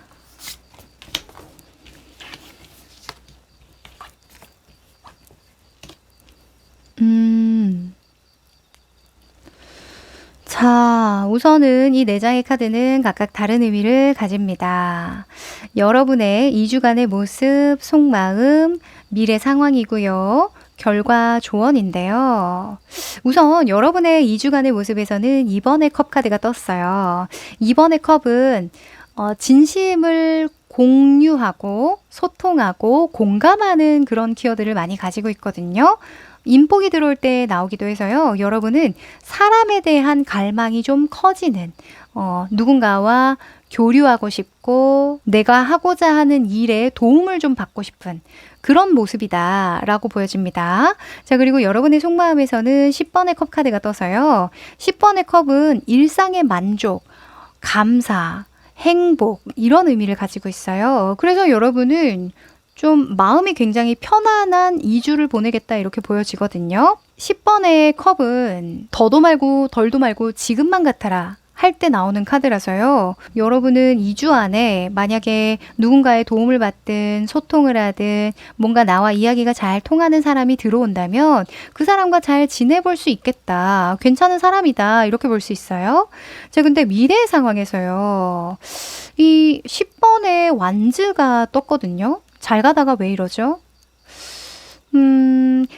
자, 우선은 이 4장의 카드는 각각 다른 의미를 가집니다. 여러분의 2주간의 모습, 속마음, 미래 상황이고요. 결과 조언인데요. 우선 여러분의 2주간의 모습에서는 2번의 컵 카드가 떴어요. 2번의 컵은 진심을 공유하고 소통하고 공감하는 그런 키워드를 많이 가지고 있거든요. 인복이 들어올 때 나오기도 해서요. 여러분은 사람에 대한 갈망이 좀 커지는 누군가와 교류하고 싶고 내가 하고자 하는 일에 도움을 좀 받고 싶은 그런 모습이다 라고 보여집니다. 자, 그리고 여러분의 속마음에서는 10번의 컵 카드가 떠서요. 10번의 컵은 일상의 만족, 감사, 행복 이런 의미를 가지고 있어요. 그래서 여러분은 좀 마음이 굉장히 편안한 2주를 보내겠다 이렇게 보여지거든요. 10번의 컵은 더도 말고 덜도 말고 지금만 같아라 할 때 나오는 카드라서요. 여러분은 2주 안에 만약에 누군가의 도움을 받든 소통을 하든 뭔가 나와 이야기가 잘 통하는 사람이 들어온다면 그 사람과 잘 지내볼 수 있겠다. 괜찮은 사람이다. 이렇게 볼 수 있어요. 자, 근데 미래 상황에서요. 이 10번의 완즈가 떴거든요. 잘 가다가 왜 이러죠?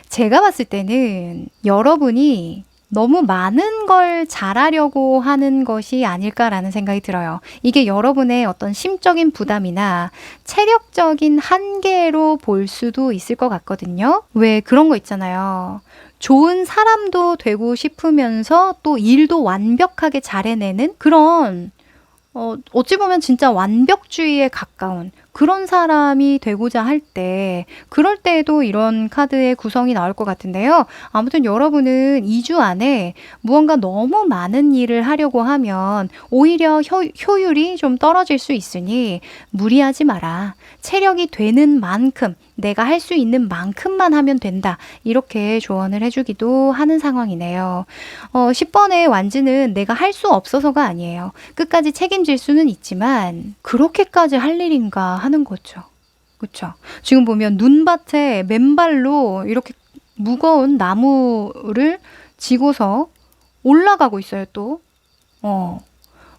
제가 봤을 때는 여러분이 너무 많은 걸 잘하려고 하는 것이 아닐까라는 생각이 들어요. 이게 여러분의 어떤 심적인 부담이나 체력적인 한계로 볼 수도 있을 것 같거든요. 왜 그런 거 있잖아요. 좋은 사람도 되고 싶으면서 또 일도 완벽하게 잘 해내는 그런 어찌 보면 진짜 완벽주의에 가까운 그런 사람이 되고자 할 때, 그럴 때에도 이런 카드의 구성이 나올 것 같은데요. 아무튼 여러분은 2주 안에 무언가 너무 많은 일을 하려고 하면 오히려 효율이 좀 떨어질 수 있으니 무리하지 마라. 체력이 되는 만큼, 내가 할 수 있는 만큼만 하면 된다. 이렇게 조언을 해주기도 하는 상황이네요. 10번의 완즈는 내가 할 수 없어서가 아니에요. 끝까지 책임질 수는 있지만 그렇게까지 할 일인가 하는 거죠. 그렇죠? 지금 보면 눈밭에 맨발로 이렇게 무거운 나무를 지고서 올라가고 있어요, 또.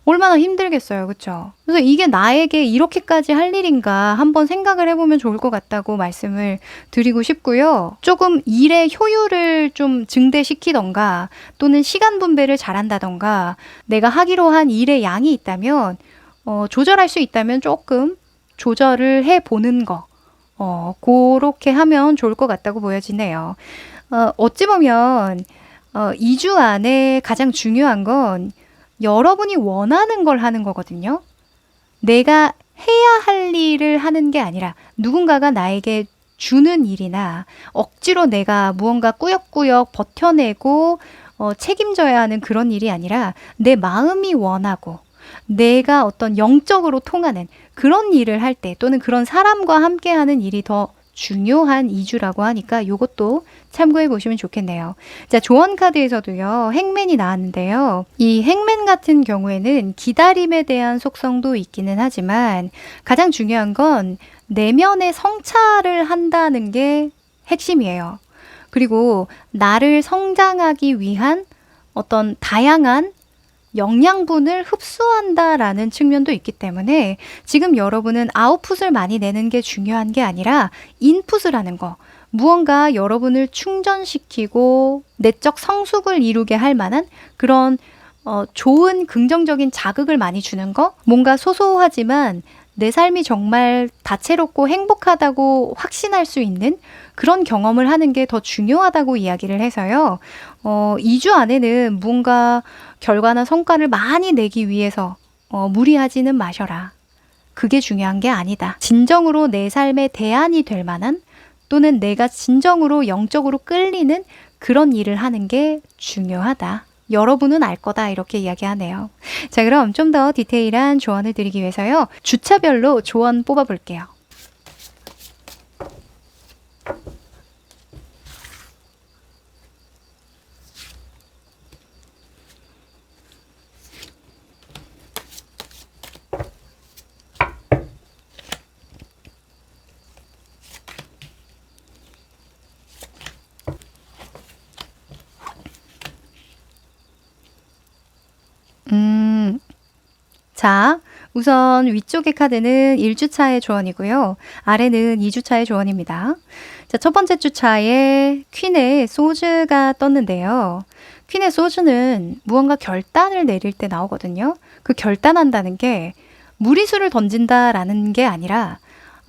얼마나 힘들겠어요. 그렇죠? 그래서 이게 나에게 이렇게까지 할 일인가 한번 생각을 해보면 좋을 것 같다고 말씀을 드리고 싶고요. 조금 일의 효율을 좀 증대시키던가 또는 시간 분배를 잘한다던가 내가 하기로 한 일의 양이 있다면 조절할 수 있다면 조금 조절을 해보는 거 그렇게 하면 좋을 것 같다고 보여지네요. 어찌 보면 2주 안에 가장 중요한 건 여러분이 원하는 걸 하는 거거든요. 내가 해야 할 일을 하는 게 아니라 누군가가 나에게 주는 일이나 억지로 내가 무언가 꾸역꾸역 버텨내고 책임져야 하는 그런 일이 아니라 내 마음이 원하고 내가 어떤 영적으로 통하는 그런 일을 할 때 또는 그런 사람과 함께 하는 일이 더 중요한 2주라고 하니까 이것도 참고해 보시면 좋겠네요. 자, 조언 카드에서도요, 행맨이 나왔는데요. 이 행맨 같은 경우에는 기다림에 대한 속성도 있기는 하지만 가장 중요한 건 내면의 성찰을 한다는 게 핵심이에요. 그리고 나를 성장하기 위한 어떤 다양한 영양분을 흡수한다라는 측면도 있기 때문에 지금 여러분은 아웃풋을 많이 내는 게 중요한 게 아니라 인풋을 하는 거. 무언가 여러분을 충전시키고 내적 성숙을 이루게 할 만한 그런 좋은 긍정적인 자극을 많이 주는 거. 뭔가 소소하지만 내 삶이 정말 다채롭고 행복하다고 확신할 수 있는 그런 경험을 하는 게 더 중요하다고 이야기를 해서요. 2주 안에는 뭔가 결과나 성과를 많이 내기 위해서 무리하지는 마셔라. 그게 중요한 게 아니다. 진정으로 내 삶의 대안이 될 만한 또는 내가 진정으로 영적으로 끌리는 그런 일을 하는 게 중요하다. 여러분은 알 거다 이렇게 이야기하네요. 자, 그럼 좀 더 디테일한 조언을 드리기 위해서요. 주차별로 조언 뽑아볼게요. 자, 우선 위쪽의 카드는 1주차의 조언이고요. 아래는 2주차의 조언입니다. 자, 첫 번째 주차에 퀸의 소즈가 떴는데요. 퀸의 소즈는 무언가 결단을 내릴 때 나오거든요. 그 결단한다는 게 무리수를 던진다라는 게 아니라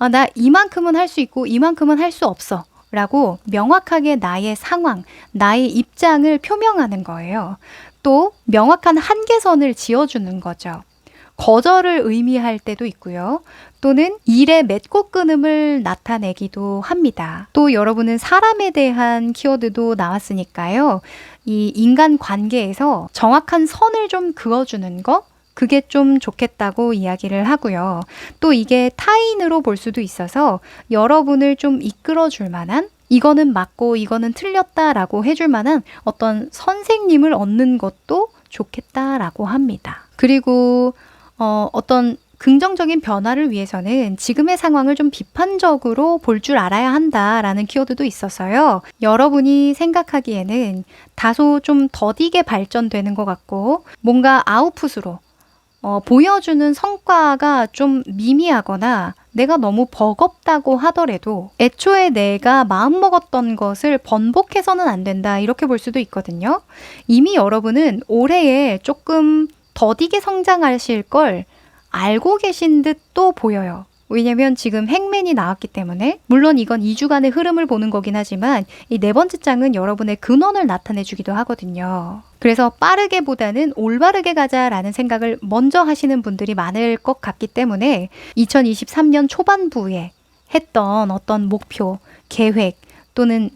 나 이만큼은 할 수 있고 이만큼은 할 수 없어. 라고 명확하게 나의 상황, 나의 입장을 표명하는 거예요. 또 명확한 한계선을 지어주는 거죠. 거절을 의미할 때도 있고요. 또는 일의 맺고 끊음을 나타내기도 합니다. 또 여러분은 사람에 대한 키워드도 나왔으니까요. 이 인간 관계에서 정확한 선을 좀 그어주는 거? 그게 좀 좋겠다고 이야기를 하고요. 또 이게 타인으로 볼 수도 있어서 여러분을 좀 이끌어줄 만한 이거는 맞고 이거는 틀렸다라고 해줄 만한 어떤 선생님을 얻는 것도 좋겠다라고 합니다. 그리고 어떤 긍정적인 변화를 위해서는 지금의 상황을 좀 비판적으로 볼 줄 알아야 한다라는 키워드도 있어서요. 여러분이 생각하기에는 다소 좀 더디게 발전되는 것 같고 뭔가 아웃풋으로 보여주는 성과가 좀 미미하거나 내가 너무 버겁다고 하더라도 애초에 내가 마음먹었던 것을 번복해서는 안 된다 이렇게 볼 수도 있거든요. 이미 여러분은 올해에 조금 더디게 성장하실 걸 알고 계신 듯도 보여요. 왜냐면 지금 행맨이 나왔기 때문에 물론 이건 2주간의 흐름을 보는 거긴 하지만 이 네 번째 장은 여러분의 근원을 나타내 주기도 하거든요. 그래서 빠르게보다는 올바르게 가자라는 생각을 먼저 하시는 분들이 많을 것 같기 때문에 2023년 초반부에 했던 어떤 목표, 계획 또는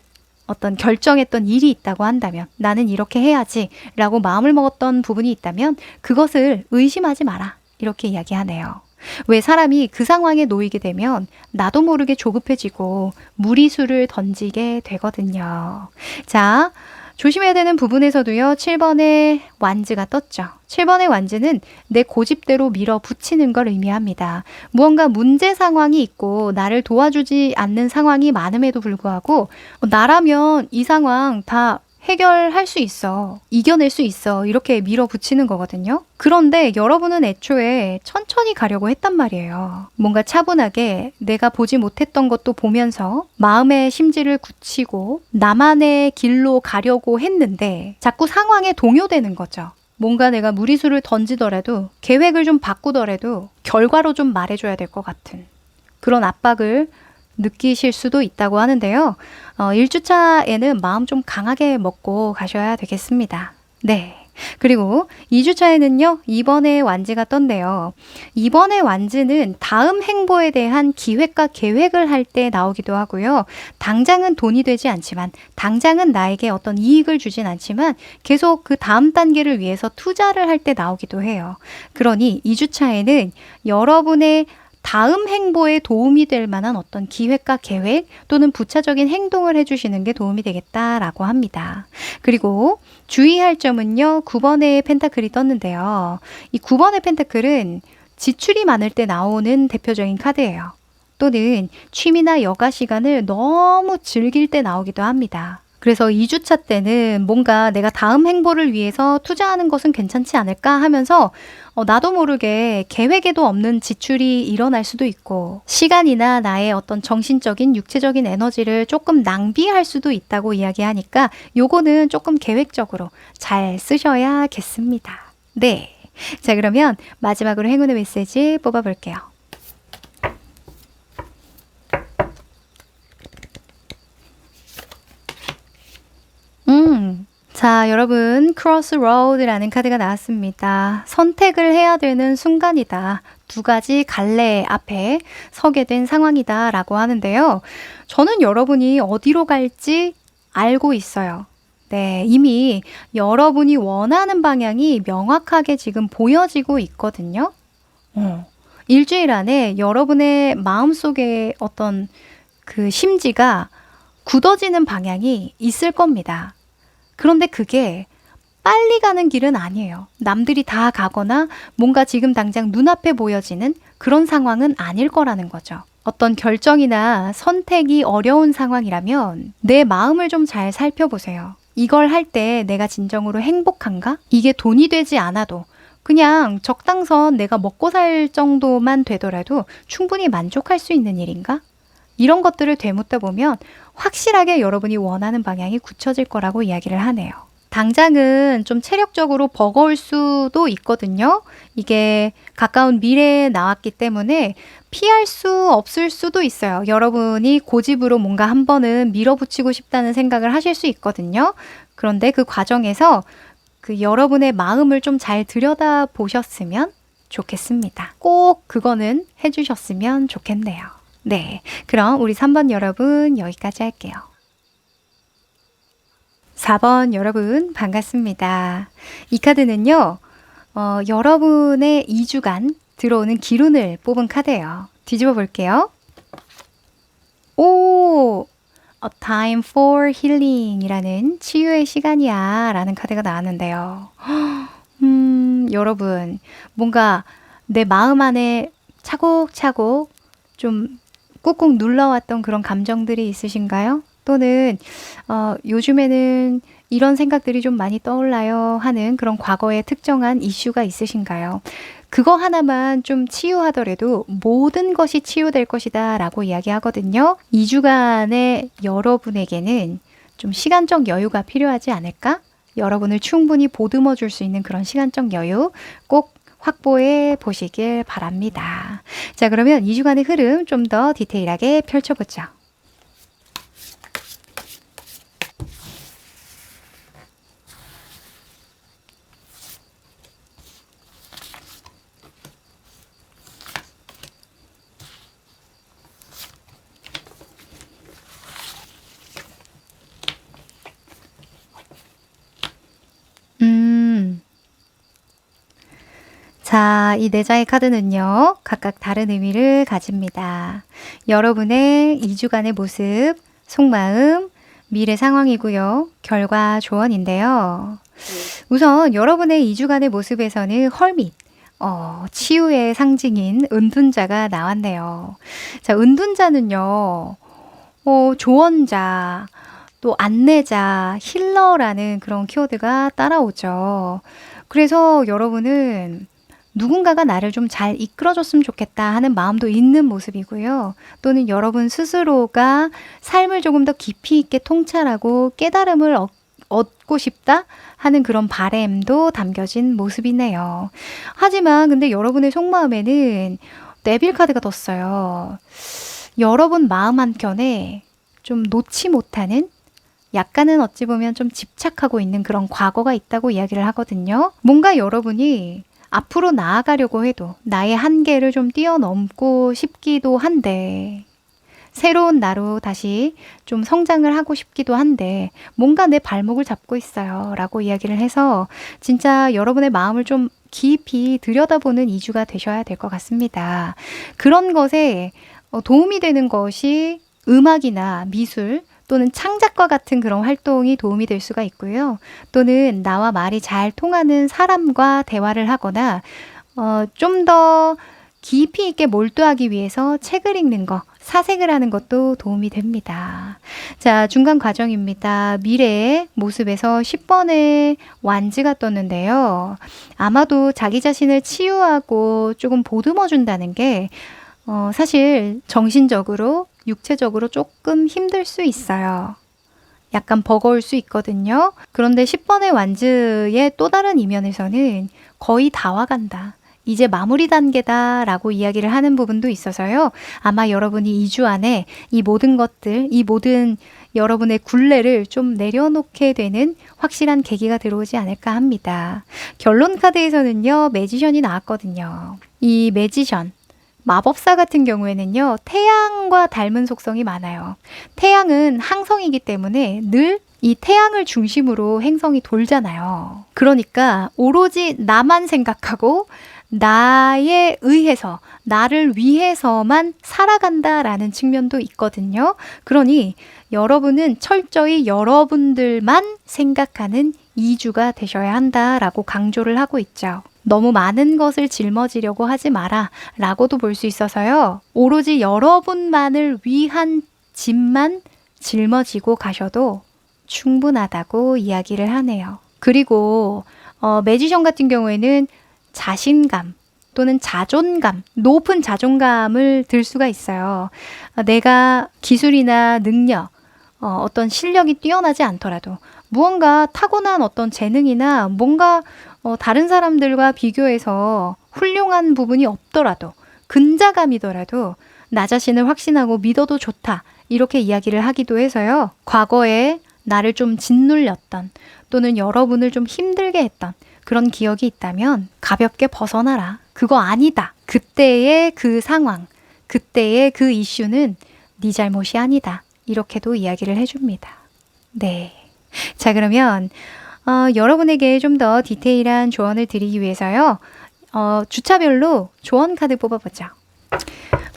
어떤 결정했던 일이 있다고 한다면 나는 이렇게 해야지 라고 마음을 먹었던 부분이 있다면 그것을 의심하지 마라 이렇게 이야기하네요. 왜 사람이 그 상황에 놓이게 되면 나도 모르게 조급해지고 무리수를 던지게 되거든요. 자, 조심해야 되는 부분에서도요. 7번의 완즈가 떴죠. 7번의 완즈는 내 고집대로 밀어붙이는 걸 의미합니다. 무언가 문제 상황이 있고 나를 도와주지 않는 상황이 많음에도 불구하고 나라면 이 상황 다 해결할 수 있어. 이겨낼 수 있어. 이렇게 밀어붙이는 거거든요. 그런데 여러분은 애초에 천천히 가려고 했단 말이에요. 뭔가 차분하게 내가 보지 못했던 것도 보면서 마음의 심지를 굳히고 나만의 길로 가려고 했는데 자꾸 상황에 동요되는 거죠. 뭔가 내가 무리수를 던지더라도 계획을 좀 바꾸더라도 결과로 좀 말해줘야 될 것 같은 그런 압박을 느끼실 수도 있다고 하는데요. 1주차에는 마음 좀 강하게 먹고 가셔야 되겠습니다. 네. 그리고 2주차에는요. 2번의 완즈가 떴는데요. 2번의 완즈는 다음 행보에 대한 기획과 계획을 할 때 나오기도 하고요. 당장은 돈이 되지 않지만 당장은 나에게 어떤 이익을 주진 않지만 계속 그 다음 단계를 위해서 투자를 할 때 나오기도 해요. 그러니 2주차에는 여러분의 다음 행보에 도움이 될 만한 어떤 기획과 계획 또는 부차적인 행동을 해주시는 게 도움이 되겠다라고 합니다. 그리고 주의할 점은요. 9번의 펜타클이 떴는데요. 이 9번의 펜타클은 지출이 많을 때 나오는 대표적인 카드예요. 또는 취미나 여가 시간을 너무 즐길 때 나오기도 합니다. 그래서 2주차 때는 뭔가 내가 다음 행보를 위해서 투자하는 것은 괜찮지 않을까 하면서 나도 모르게 계획에도 없는 지출이 일어날 수도 있고 시간이나 나의 어떤 정신적인 육체적인 에너지를 조금 낭비할 수도 있다고 이야기하니까 요거는 조금 계획적으로 잘 쓰셔야겠습니다. 네. 자, 그러면 마지막으로 행운의 메시지 뽑아볼게요. 자, 여러분, crossroad라는 카드가 나왔습니다. 선택을 해야 되는 순간이다. 두 가지 갈래 앞에 서게 된 상황이다 라고 하는데요. 저는 여러분이 어디로 갈지 알고 있어요. 네, 이미 여러분이 원하는 방향이 명확하게 지금 보여지고 있거든요. 일주일 안에 여러분의 마음속에 어떤 그 심지가 굳어지는 방향이 있을 겁니다. 그런데 그게 빨리 가는 길은 아니에요. 남들이 다 가거나 뭔가 지금 당장 눈앞에 보여지는 그런 상황은 아닐 거라는 거죠. 어떤 결정이나 선택이 어려운 상황이라면 내 마음을 좀 잘 살펴보세요. 이걸 할 때 내가 진정으로 행복한가? 이게 돈이 되지 않아도 그냥 적당선 내가 먹고 살 정도만 되더라도 충분히 만족할 수 있는 일인가? 이런 것들을 되묻다 보면 확실하게 여러분이 원하는 방향이 굳혀질 거라고 이야기를 하네요. 당장은 좀 체력적으로 버거울 수도 있거든요. 이게 가까운 미래에 나왔기 때문에 피할 수 없을 수도 있어요. 여러분이 고집으로 뭔가 한 번은 밀어붙이고 싶다는 생각을 하실 수 있거든요. 그런데 그 과정에서 그 여러분의 마음을 좀 잘 들여다 보셨으면 좋겠습니다. 꼭 그거는 해주셨으면 좋겠네요. 네, 그럼 우리 3번 여러분 여기까지 할게요. 4번 여러분 반갑습니다. 이 카드는요. 여러분의 2주간 들어오는 기운을 뽑은 카드예요. 뒤집어 볼게요. 오! A time for healing 이라는 치유의 시간이야 라는 카드가 나왔는데요. 여러분 뭔가 내 마음 안에 차곡차곡 좀 꾹꾹 눌러왔던 그런 감정들이 있으신가요? 또는 요즘에는 이런 생각들이 좀 많이 떠올라요 하는 그런 과거의 특정한 이슈가 있으신가요? 그거 하나만 좀 치유하더라도 모든 것이 치유될 것이다 라고 이야기하거든요. 2주간의 여러분에게는 좀 시간적 여유가 필요하지 않을까? 여러분을 충분히 보듬어 줄 수 있는 그런 시간적 여유 꼭 확보해 보시길 바랍니다. 자, 그러면 2주간의 흐름 좀 더 디테일하게 펼쳐보죠. 자, 이 네 장의 카드는요, 각각 다른 의미를 가집니다. 여러분의 2주간의 모습, 속마음, 미래 상황이고요. 결과 조언인데요. 우선 여러분의 2주간의 모습에서는 헐밋, 치유의 상징인 은둔자가 나왔네요. 자, 은둔자는요, 조언자, 또 안내자, 힐러라는 그런 키워드가 따라오죠. 그래서 여러분은 누군가가 나를 좀 잘 이끌어줬으면 좋겠다 하는 마음도 있는 모습이고요. 또는 여러분 스스로가 삶을 조금 더 깊이 있게 통찰하고 깨달음을 얻고 싶다 하는 그런 바램도 담겨진 모습이네요. 하지만 근데 여러분의 속마음에는 네빌 카드가 떴어요. 여러분 마음 한켠에 좀 놓지 못하는 약간은 어찌 보면 좀 집착하고 있는 그런 과거가 있다고 이야기를 하거든요. 뭔가 여러분이 앞으로 나아가려고 해도 나의 한계를 좀 뛰어넘고 싶기도 한데 새로운 나로 다시 좀 성장을 하고 싶기도 한데 뭔가 내 발목을 잡고 있어요 라고 이야기를 해서 진짜 여러분의 마음을 좀 깊이 들여다보는 2주가 되셔야 될 것 같습니다. 그런 것에 도움이 되는 것이 음악이나 미술 또는 창작과 같은 그런 활동이 도움이 될 수가 있고요. 또는 나와 말이 잘 통하는 사람과 대화를 하거나 좀 더 깊이 있게 몰두하기 위해서 책을 읽는 거, 사색을 하는 것도 도움이 됩니다. 자, 중간 과정입니다. 미래의 모습에서 10번의 완즈가 떴는데요. 아마도 자기 자신을 치유하고 조금 보듬어 준다는 게 사실 정신적으로, 육체적으로 조금 힘들 수 있어요. 약간 버거울 수 있거든요. 그런데 10번의 완즈의 또 다른 이면에서는 거의 다 와간다. 이제 마무리 단계다 라고 이야기를 하는 부분도 있어서요. 아마 여러분이 2주 안에 이 모든 것들, 이 모든 여러분의 굴레를 좀 내려놓게 되는 확실한 계기가 들어오지 않을까 합니다. 결론 카드에서는요, 매지션이 나왔거든요. 이 매지션, 마법사 같은 경우에는요, 태양과 닮은 속성이 많아요. 태양은 항성이기 때문에 늘 이 태양을 중심으로 행성이 돌잖아요. 그러니까 오로지 나만 생각하고 나에 의해서, 나를 위해서만 살아간다라는 측면도 있거든요. 그러니 여러분은 철저히 여러분들만 생각하는 2주가 되셔야 한다라고 강조를 하고 있죠. 너무 많은 것을 짊어지려고 하지 마라 라고도 볼 수 있어서요. 오로지 여러분만을 위한 짐만 짊어지고 가셔도 충분하다고 이야기를 하네요. 그리고 매지션 같은 경우에는 자신감 또는 자존감, 높은 자존감을 들 수가 있어요. 내가 기술이나 능력, 어떤 실력이 뛰어나지 않더라도 무언가 타고난 어떤 재능이나 뭔가 다른 사람들과 비교해서 훌륭한 부분이 없더라도 근자감이더라도 나 자신을 확신하고 믿어도 좋다. 이렇게 이야기를 하기도 해서요. 과거에 나를 좀 짓눌렸던 또는 여러분을 좀 힘들게 했던 그런 기억이 있다면 가볍게 벗어나라. 그거 아니다. 그때의 그 상황, 그때의 그 이슈는 네 잘못이 아니다. 이렇게도 이야기를 해줍니다. 네. 자, 그러면 여러분에게 좀 더 디테일한 조언을 드리기 위해서요. 주차별로 조언 카드 뽑아보죠.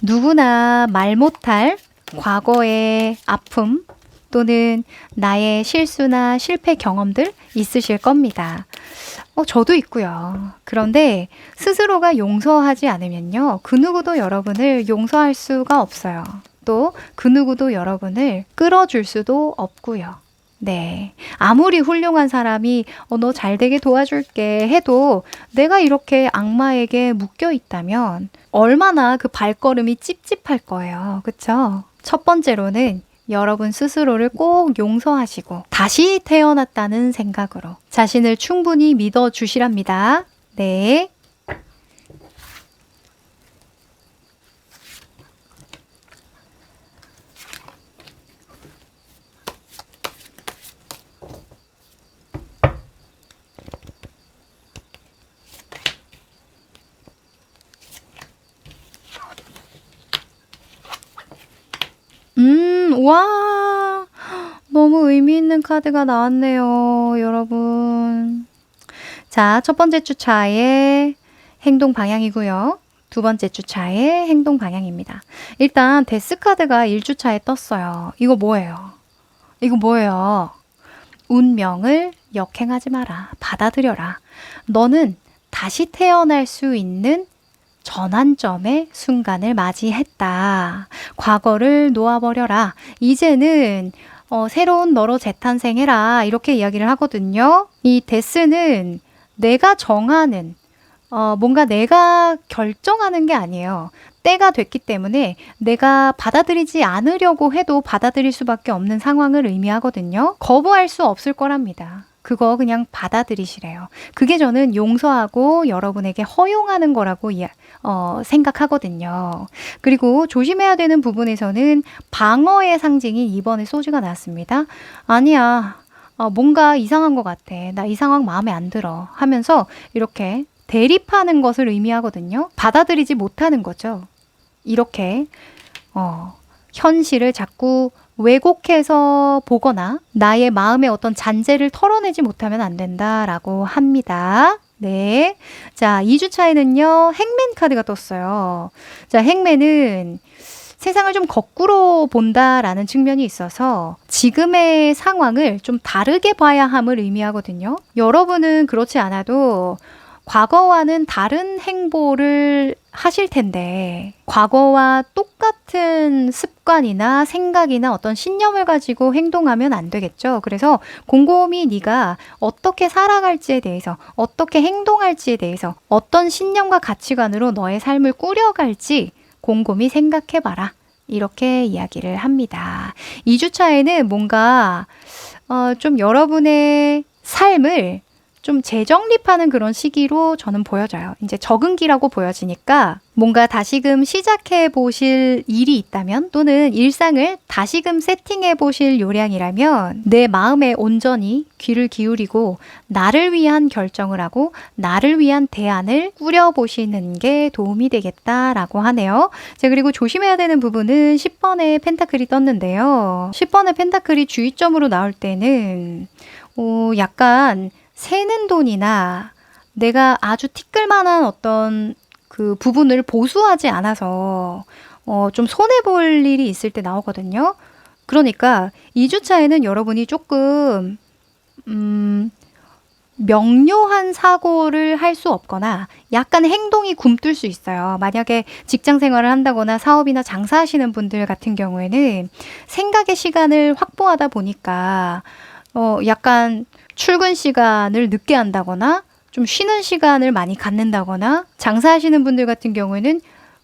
누구나 말 못할 과거의 아픔 또는 나의 실수나 실패 경험들 있으실 겁니다. 저도 있고요. 그런데 스스로가 용서하지 않으면요. 그 누구도 여러분을 용서할 수가 없어요. 또 그 누구도 여러분을 끌어줄 수도 없고요. 네. 아무리 훌륭한 사람이 너 잘되게 도와줄게 해도 내가 이렇게 악마에게 묶여 있다면 얼마나 그 발걸음이 찝찝할 거예요. 그쵸? 첫 번째로는 여러분 스스로를 꼭 용서하시고 다시 태어났다는 생각으로 자신을 충분히 믿어주시랍니다. 네. 와, 너무 의미 있는 카드가 나왔네요, 여러분. 자, 첫 번째 주차의 행동 방향이고요. 두 번째 주차의 행동 방향입니다. 일단 데스 카드가 1주차에 떴어요. 이거 뭐예요? 이거 뭐예요? 운명을 역행하지 마라. 받아들여라. 너는 다시 태어날 수 있는 전환점의 순간을 맞이했다. 과거를 놓아버려라. 이제는 새로운 너로 재탄생해라. 이렇게 이야기를 하거든요. 이 데스는 내가 정하는 뭔가 내가 결정하는 게 아니에요. 때가 됐기 때문에 내가 받아들이지 않으려고 해도 받아들일 수밖에 없는 상황을 의미하거든요. 거부할 수 없을 거랍니다. 그거 그냥 받아들이시래요. 그게 저는 용서하고 여러분에게 허용하는 거라고 생각하거든요. 그리고 조심해야 되는 부분에서는 방어의 상징인 2번의 소주가 나왔습니다. 아니야, 뭔가 이상한 것 같아. 나 이 상황 마음에 안 들어 하면서 이렇게 대립하는 것을 의미하거든요. 받아들이지 못하는 거죠. 이렇게 현실을 자꾸 왜곡해서 보거나 나의 마음의 어떤 잔재를 털어내지 못하면 안 된다라고 합니다. 네. 자, 2주차에는요, 행맨 카드가 떴어요. 자, 행맨은 세상을 좀 거꾸로 본다라는 측면이 있어서 지금의 상황을 좀 다르게 봐야 함을 의미하거든요. 여러분은 그렇지 않아도 과거와는 다른 행보를 하실 텐데 과거와 똑같은 습관이나 생각이나 어떤 신념을 가지고 행동하면 안 되겠죠. 그래서 곰곰이 네가 어떻게 살아갈지에 대해서 어떻게 행동할지에 대해서 어떤 신념과 가치관으로 너의 삶을 꾸려갈지 곰곰이 생각해봐라. 이렇게 이야기를 합니다. 2주차에는 뭔가 좀 여러분의 삶을 좀 재정립하는 그런 시기로 저는 보여져요. 이제 적응기라고 보여지니까 뭔가 다시금 시작해 보실 일이 있다면 또는 일상을 다시금 세팅해 보실 요량이라면 내 마음에 온전히 귀를 기울이고 나를 위한 결정을 하고 나를 위한 대안을 꾸려보시는 게 도움이 되겠다라고 하네요. 자, 그리고 조심해야 되는 부분은 10번의 펜타클이 떴는데요. 10번의 펜타클이 주의점으로 나올 때는 약간 새는 돈이나 내가 아주 티끌만한 어떤 그 부분을 보수하지 않아서 좀 손해볼 일이 있을 때 나오거든요. 그러니까 2주차에는 여러분이 조금 명료한 사고를 할 수 없거나 약간 행동이 굼뜰 수 있어요. 만약에 직장 생활을 한다거나 사업이나 장사하시는 분들 같은 경우에는 생각의 시간을 확보하다 보니까 약간 출근 시간을 늦게 한다거나 좀 쉬는 시간을 많이 갖는다거나 장사하시는 분들 같은 경우에는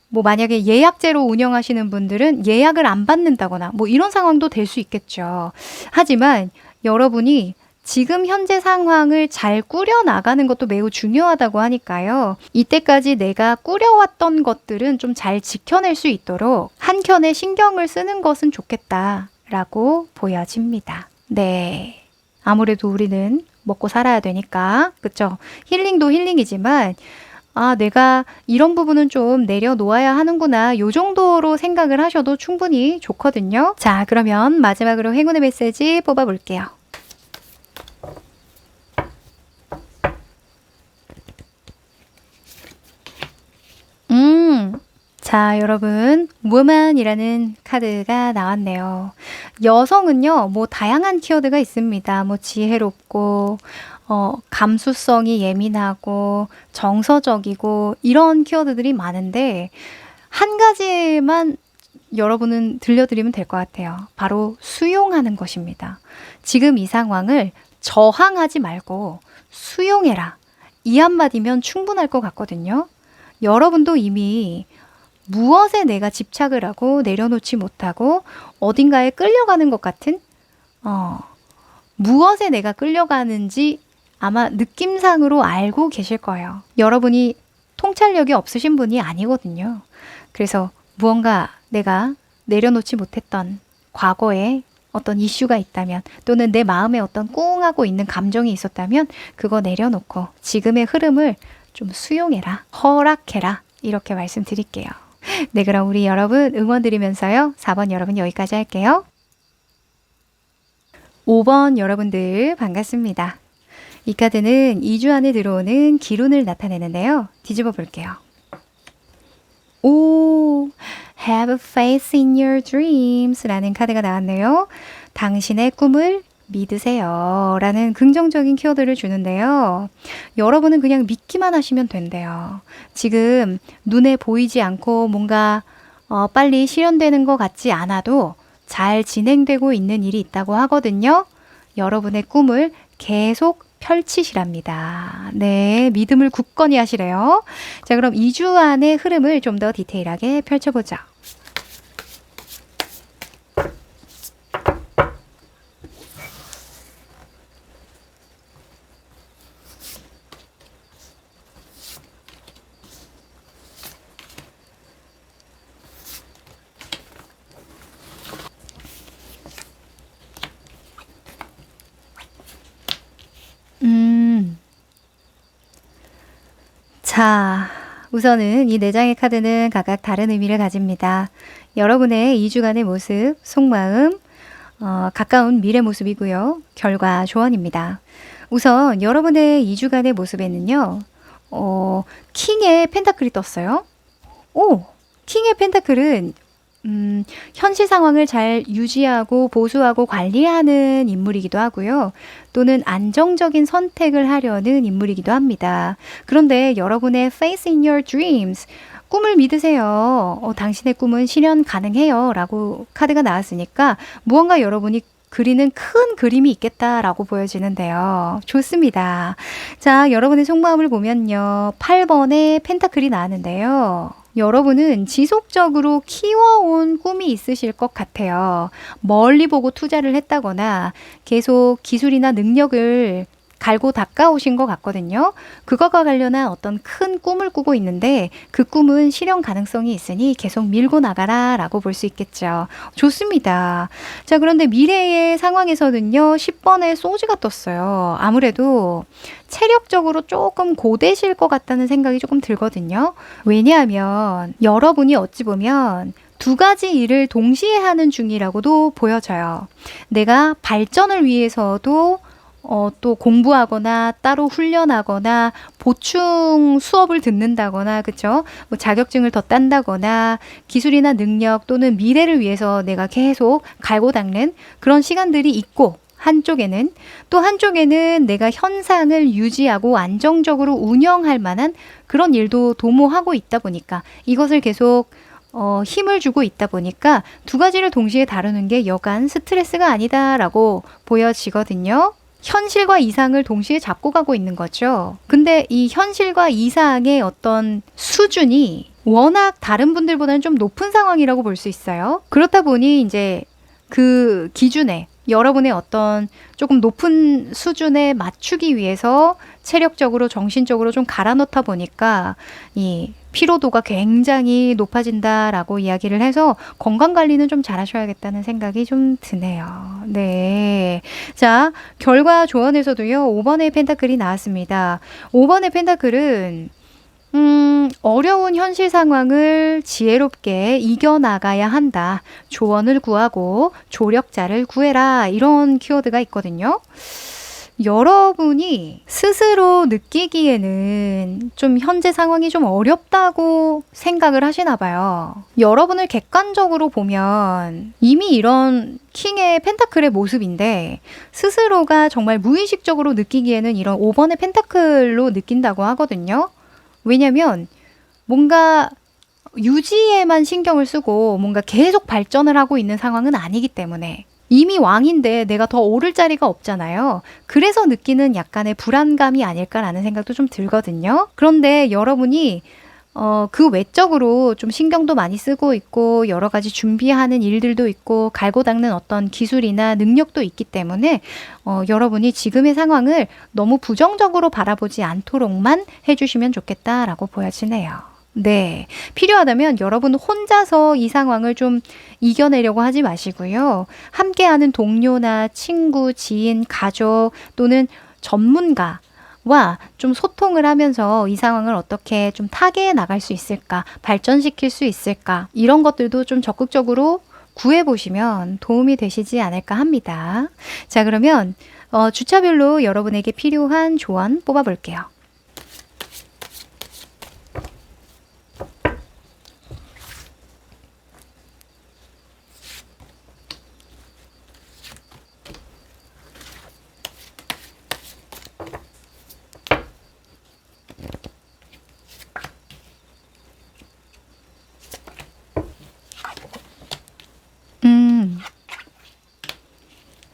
뭐 만약에 예약제로 운영하시는 분들은 예약을 안 받는다거나 뭐 이런 상황도 될 수 있겠죠. 하지만 여러분이 지금 현재 상황을 잘 꾸려나가는 것도 매우 중요하다고 하니까요. 이때까지 내가 꾸려왔던 것들은 좀 잘 지켜낼 수 있도록 한켠에 신경을 쓰는 것은 좋겠다라고 보여집니다. 네. 아무래도 우리는 먹고 살아야 되니까, 그쵸? 힐링도 힐링이지만, 내가 이런 부분은 좀 내려놓아야 하는구나. 요 정도로 생각을 하셔도 충분히 좋거든요. 자, 그러면 마지막으로 행운의 메시지 뽑아볼게요. 자, 여러분, woman이라는 카드가 나왔네요. 여성은요, 뭐 다양한 키워드가 있습니다. 뭐 지혜롭고, 감수성이 예민하고, 정서적이고, 이런 키워드들이 많은데, 한 가지만 여러분은 들려드리면 될 것 같아요. 바로 수용하는 것입니다. 지금 이 상황을 저항하지 말고 수용해라. 이 한마디면 충분할 것 같거든요. 여러분도 이미 무엇에 내가 집착을 하고 내려놓지 못하고 어딘가에 끌려가는 것 같은 무엇에 내가 끌려가는지 아마 느낌상으로 알고 계실 거예요. 여러분이 통찰력이 없으신 분이 아니거든요. 그래서 무언가 내가 내려놓지 못했던 과거에 어떤 이슈가 있다면 또는 내 마음에 어떤 꿍하고 있는 감정이 있었다면 그거 내려놓고 지금의 흐름을 좀 수용해라, 허락해라 이렇게 말씀드릴게요. 네, 그럼 우리 여러분 응원 드리면서요. 4번 여러분 여기까지 할게요. 5번 여러분들 반갑습니다. 이 카드는 2주 안에 들어오는 기운을 나타내는데요. 뒤집어 볼게요. 오, have faith in your dreams 라는 카드가 나왔네요. 당신의 꿈을 믿으세요 라는 긍정적인 키워드를 주는데요. 여러분은 그냥 믿기만 하시면 된대요. 지금 눈에 보이지 않고 뭔가 빨리 실현되는 것 같지 않아도 잘 진행되고 있는 일이 있다고 하거든요. 여러분의 꿈을 계속 펼치시랍니다. 네, 믿음을 굳건히 하시래요. 자, 그럼 2주 안의 흐름을 좀 더 디테일하게 펼쳐보자. 자, 우선은 이 4장의 카드는 각각 다른 의미를 가집니다. 여러분의 2주간의 모습, 속마음, 가까운 미래 모습이고요. 결과 조언입니다. 우선 여러분의 2주간의 모습에는요. 킹의 펜타클이 떴어요. 오! 킹의 펜타클은 현실 상황을 잘 유지하고 보수하고 관리하는 인물이기도 하고요. 또는 안정적인 선택을 하려는 인물이기도 합니다. 그런데 여러분의 Faith in your dreams, 꿈을 믿으세요. 당신의 꿈은 실현 가능해요. 라고 카드가 나왔으니까 무언가 여러분이 그리는 큰 그림이 있겠다라고 보여지는데요. 좋습니다. 자, 여러분의 속마음을 보면요. 8번의 펜타클이 나왔는데요. 여러분은 지속적으로 키워온 꿈이 있으실 것 같아요. 멀리 보고 투자를 했다거나 계속 기술이나 능력을 갈고 닦아오신 것 같거든요. 그거가 관련한 어떤 큰 꿈을 꾸고 있는데 그 꿈은 실현 가능성이 있으니 계속 밀고 나가라 라고 볼 수 있겠죠. 좋습니다. 자, 그런데 미래의 상황에서는요. 10번의 소지가 떴어요. 아무래도 체력적으로 조금 고되실 것 같다는 생각이 조금 들거든요. 왜냐하면 여러분이 어찌 보면 두 가지 일을 동시에 하는 중이라고도 보여져요. 내가 발전을 위해서도 또 공부하거나 따로 훈련하거나 보충 수업을 듣는다거나 그쵸? 뭐 자격증을 더 딴다거나 기술이나 능력 또는 미래를 위해서 내가 계속 갈고 닦는 그런 시간들이 있고 한쪽에는 또 한쪽에는 내가 현상을 유지하고 안정적으로 운영할 만한 그런 일도 도모하고 있다 보니까 이것을 계속 힘을 주고 있다 보니까 두 가지를 동시에 다루는 게 여간 스트레스가 아니다라고 보여지거든요. 현실과 이상을 동시에 잡고 가고 있는 거죠. 근데 이 현실과 이상의 어떤 수준이 워낙 다른 분들보다는 좀 높은 상황이라고 볼 수 있어요. 그렇다 보니 이제 그 기준에 여러분의 어떤 조금 높은 수준에 맞추기 위해서 체력적으로 정신적으로 좀 갈아넣다 보니까 이 피로도가 굉장히 높아진다라고 이야기를 해서 건강관리는 좀 잘하셔야겠다는 생각이 좀 드네요. 네. 자, 결과 조언에서도요. 5번의 펜타클이 나왔습니다. 5번의 펜타클은 어려운 현실 상황을 지혜롭게 이겨나가야 한다. 조언을 구하고 조력자를 구해라. 이런 키워드가 있거든요. 여러분이 스스로 느끼기에는 좀 현재 상황이 좀 어렵다고 생각을 하시나 봐요. 여러분을 객관적으로 보면 이미 이런 킹의 펜타클의 모습인데 스스로가 정말 무의식적으로 느끼기에는 이런 5번의 펜타클로 느낀다고 하거든요. 왜냐면 뭔가 유지에만 신경을 쓰고 뭔가 계속 발전을 하고 있는 상황은 아니기 때문에 이미 왕인데 내가 더 오를 자리가 없잖아요. 그래서 느끼는 약간의 불안감이 아닐까라는 생각도 좀 들거든요. 그런데 여러분이 그 외적으로 좀 신경도 많이 쓰고 있고 여러 가지 준비하는 일들도 있고 갈고 닦는 어떤 기술이나 능력도 있기 때문에 여러분이 지금의 상황을 너무 부정적으로 바라보지 않도록만 해주시면 좋겠다라고 보여지네요. 네. 필요하다면 여러분 혼자서 이 상황을 좀 이겨내려고 하지 마시고요. 함께하는 동료나 친구, 지인, 가족 또는 전문가와 좀 소통을 하면서 이 상황을 어떻게 좀 타개해 나갈 수 있을까, 발전시킬 수 있을까, 이런 것들도 좀 적극적으로 구해보시면 도움이 되시지 않을까 합니다. 자, 그러면 주차별로 여러분에게 필요한 조언 뽑아볼게요.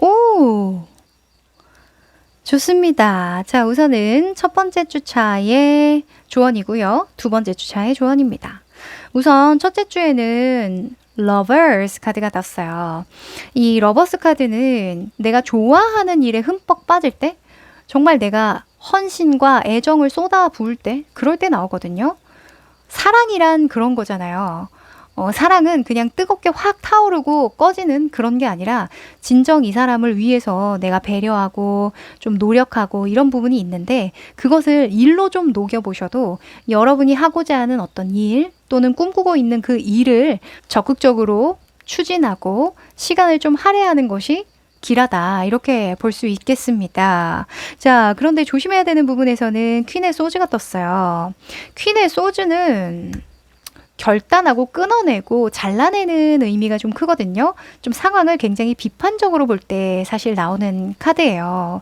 오! 좋습니다. 자, 우선은 첫 번째 주차의 조언이고요. 두 번째 주차의 조언입니다. 우선 첫째 주에는 Lovers 카드가 떴어요. 이 러버스 카드는 내가 좋아하는 일에 흠뻑 빠질 때, 정말 내가 헌신과 애정을 쏟아 부을 때, 그럴 때 나오거든요. 사랑이란 그런 거잖아요. 사랑은 그냥 뜨겁게 확 타오르고 꺼지는 그런 게 아니라 진정 이 사람을 위해서 내가 배려하고 좀 노력하고 이런 부분이 있는데 그것을 일로 좀 녹여보셔도 여러분이 하고자 하는 어떤 일 또는 꿈꾸고 있는 그 일을 적극적으로 추진하고 시간을 좀 할애하는 것이 길하다 이렇게 볼 수 있겠습니다. 자, 그런데 조심해야 되는 부분에서는 퀸의 소즈가 떴어요. 퀸의 소즈는 결단하고 끊어내고 잘라내는 의미가 좀 크거든요. 좀 상황을 굉장히 비판적으로 볼 때 사실 나오는 카드예요.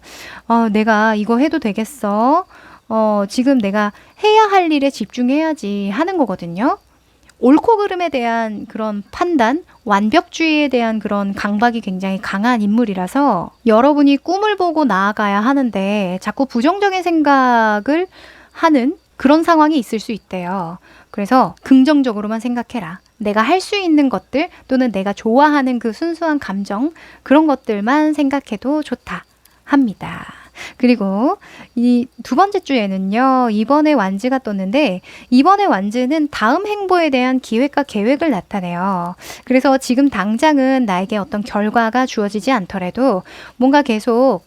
내가 이거 해도 되겠어? 지금 내가 해야 할 일에 집중해야지 하는 거거든요. 옳고 그름에 대한 그런 판단, 완벽주의에 대한 그런 강박이 굉장히 강한 인물이라서 여러분이 꿈을 보고 나아가야 하는데 자꾸 부정적인 생각을 하는 그런 상황이 있을 수 있대요. 그래서 긍정적으로만 생각해라. 내가 할 수 있는 것들 또는 내가 좋아하는 그 순수한 감정 그런 것들만 생각해도 좋다 합니다. 그리고 이 두 번째 주에는요. 이번에 완즈가 떴는데 이번에 완즈는 다음 행보에 대한 기획과 계획을 나타내요. 그래서 지금 당장은 나에게 어떤 결과가 주어지지 않더라도 뭔가 계속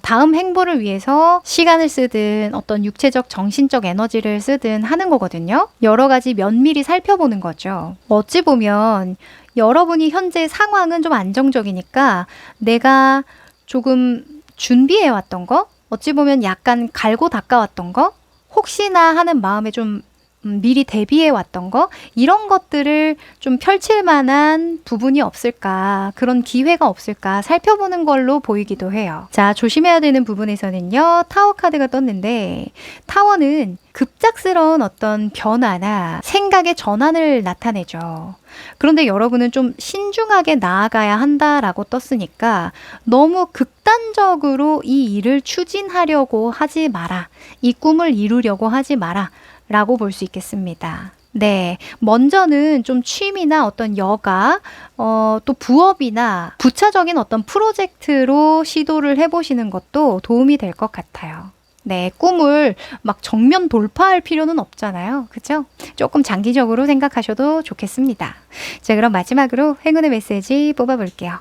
다음 행보를 위해서 시간을 쓰든 어떤 육체적, 정신적 에너지를 쓰든 하는 거거든요. 여러 가지 면밀히 살펴보는 거죠. 어찌 보면 여러분이 현재 상황은 좀 안정적이니까 내가 조금 준비해왔던 거, 어찌 보면 약간 갈고 닦아왔던 거, 혹시나 하는 마음에 좀 미리 대비해 왔던 거 이런 것들을 좀 펼칠 만한 부분이 없을까 그런 기회가 없을까 살펴보는 걸로 보이기도 해요. 자, 조심해야 되는 부분에서는요. 타워 카드가 떴는데 타워는 급작스러운 어떤 변화나 생각의 전환을 나타내죠. 그런데 여러분은 좀 신중하게 나아가야 한다라고 떴으니까 너무 극단적으로 이 일을 추진하려고 하지 마라. 이 꿈을 이루려고 하지 마라. 라고 볼 수 있겠습니다. 네. 먼저는 좀 취미나 어떤 여가, 또 부업이나 부차적인 어떤 프로젝트로 시도를 해보시는 것도 도움이 될 것 같아요. 네. 꿈을 막 정면 돌파할 필요는 없잖아요. 그죠? 조금 장기적으로 생각하셔도 좋겠습니다. 자, 그럼 마지막으로 행운의 메시지 뽑아볼게요.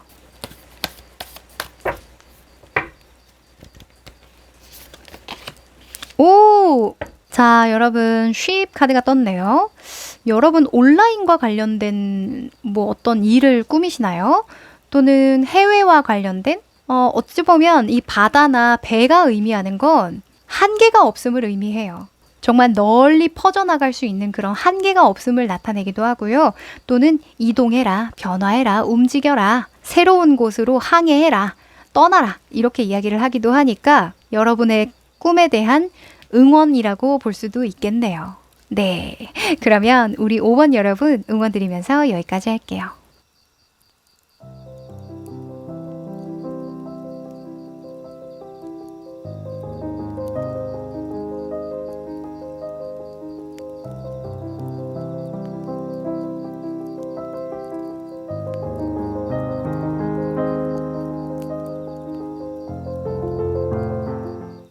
오! 자, 여러분 쉽 카드가 떴네요. 여러분 온라인과 관련된 뭐 어떤 일을 꾸미시나요? 또는 해외와 관련된? 어찌 보면 이 바다나 배가 의미하는 건 한계가 없음을 의미해요. 정말 널리 퍼져나갈 수 있는 그런 한계가 없음을 나타내기도 하고요. 또는 이동해라, 변화해라, 움직여라, 새로운 곳으로 항해해라, 떠나라 이렇게 이야기를 하기도 하니까 여러분의 꿈에 대한 응원이라고 볼 수도 있겠네요. 네, 그러면 우리 5번 여러분 응원 드리면서 여기까지 할게요.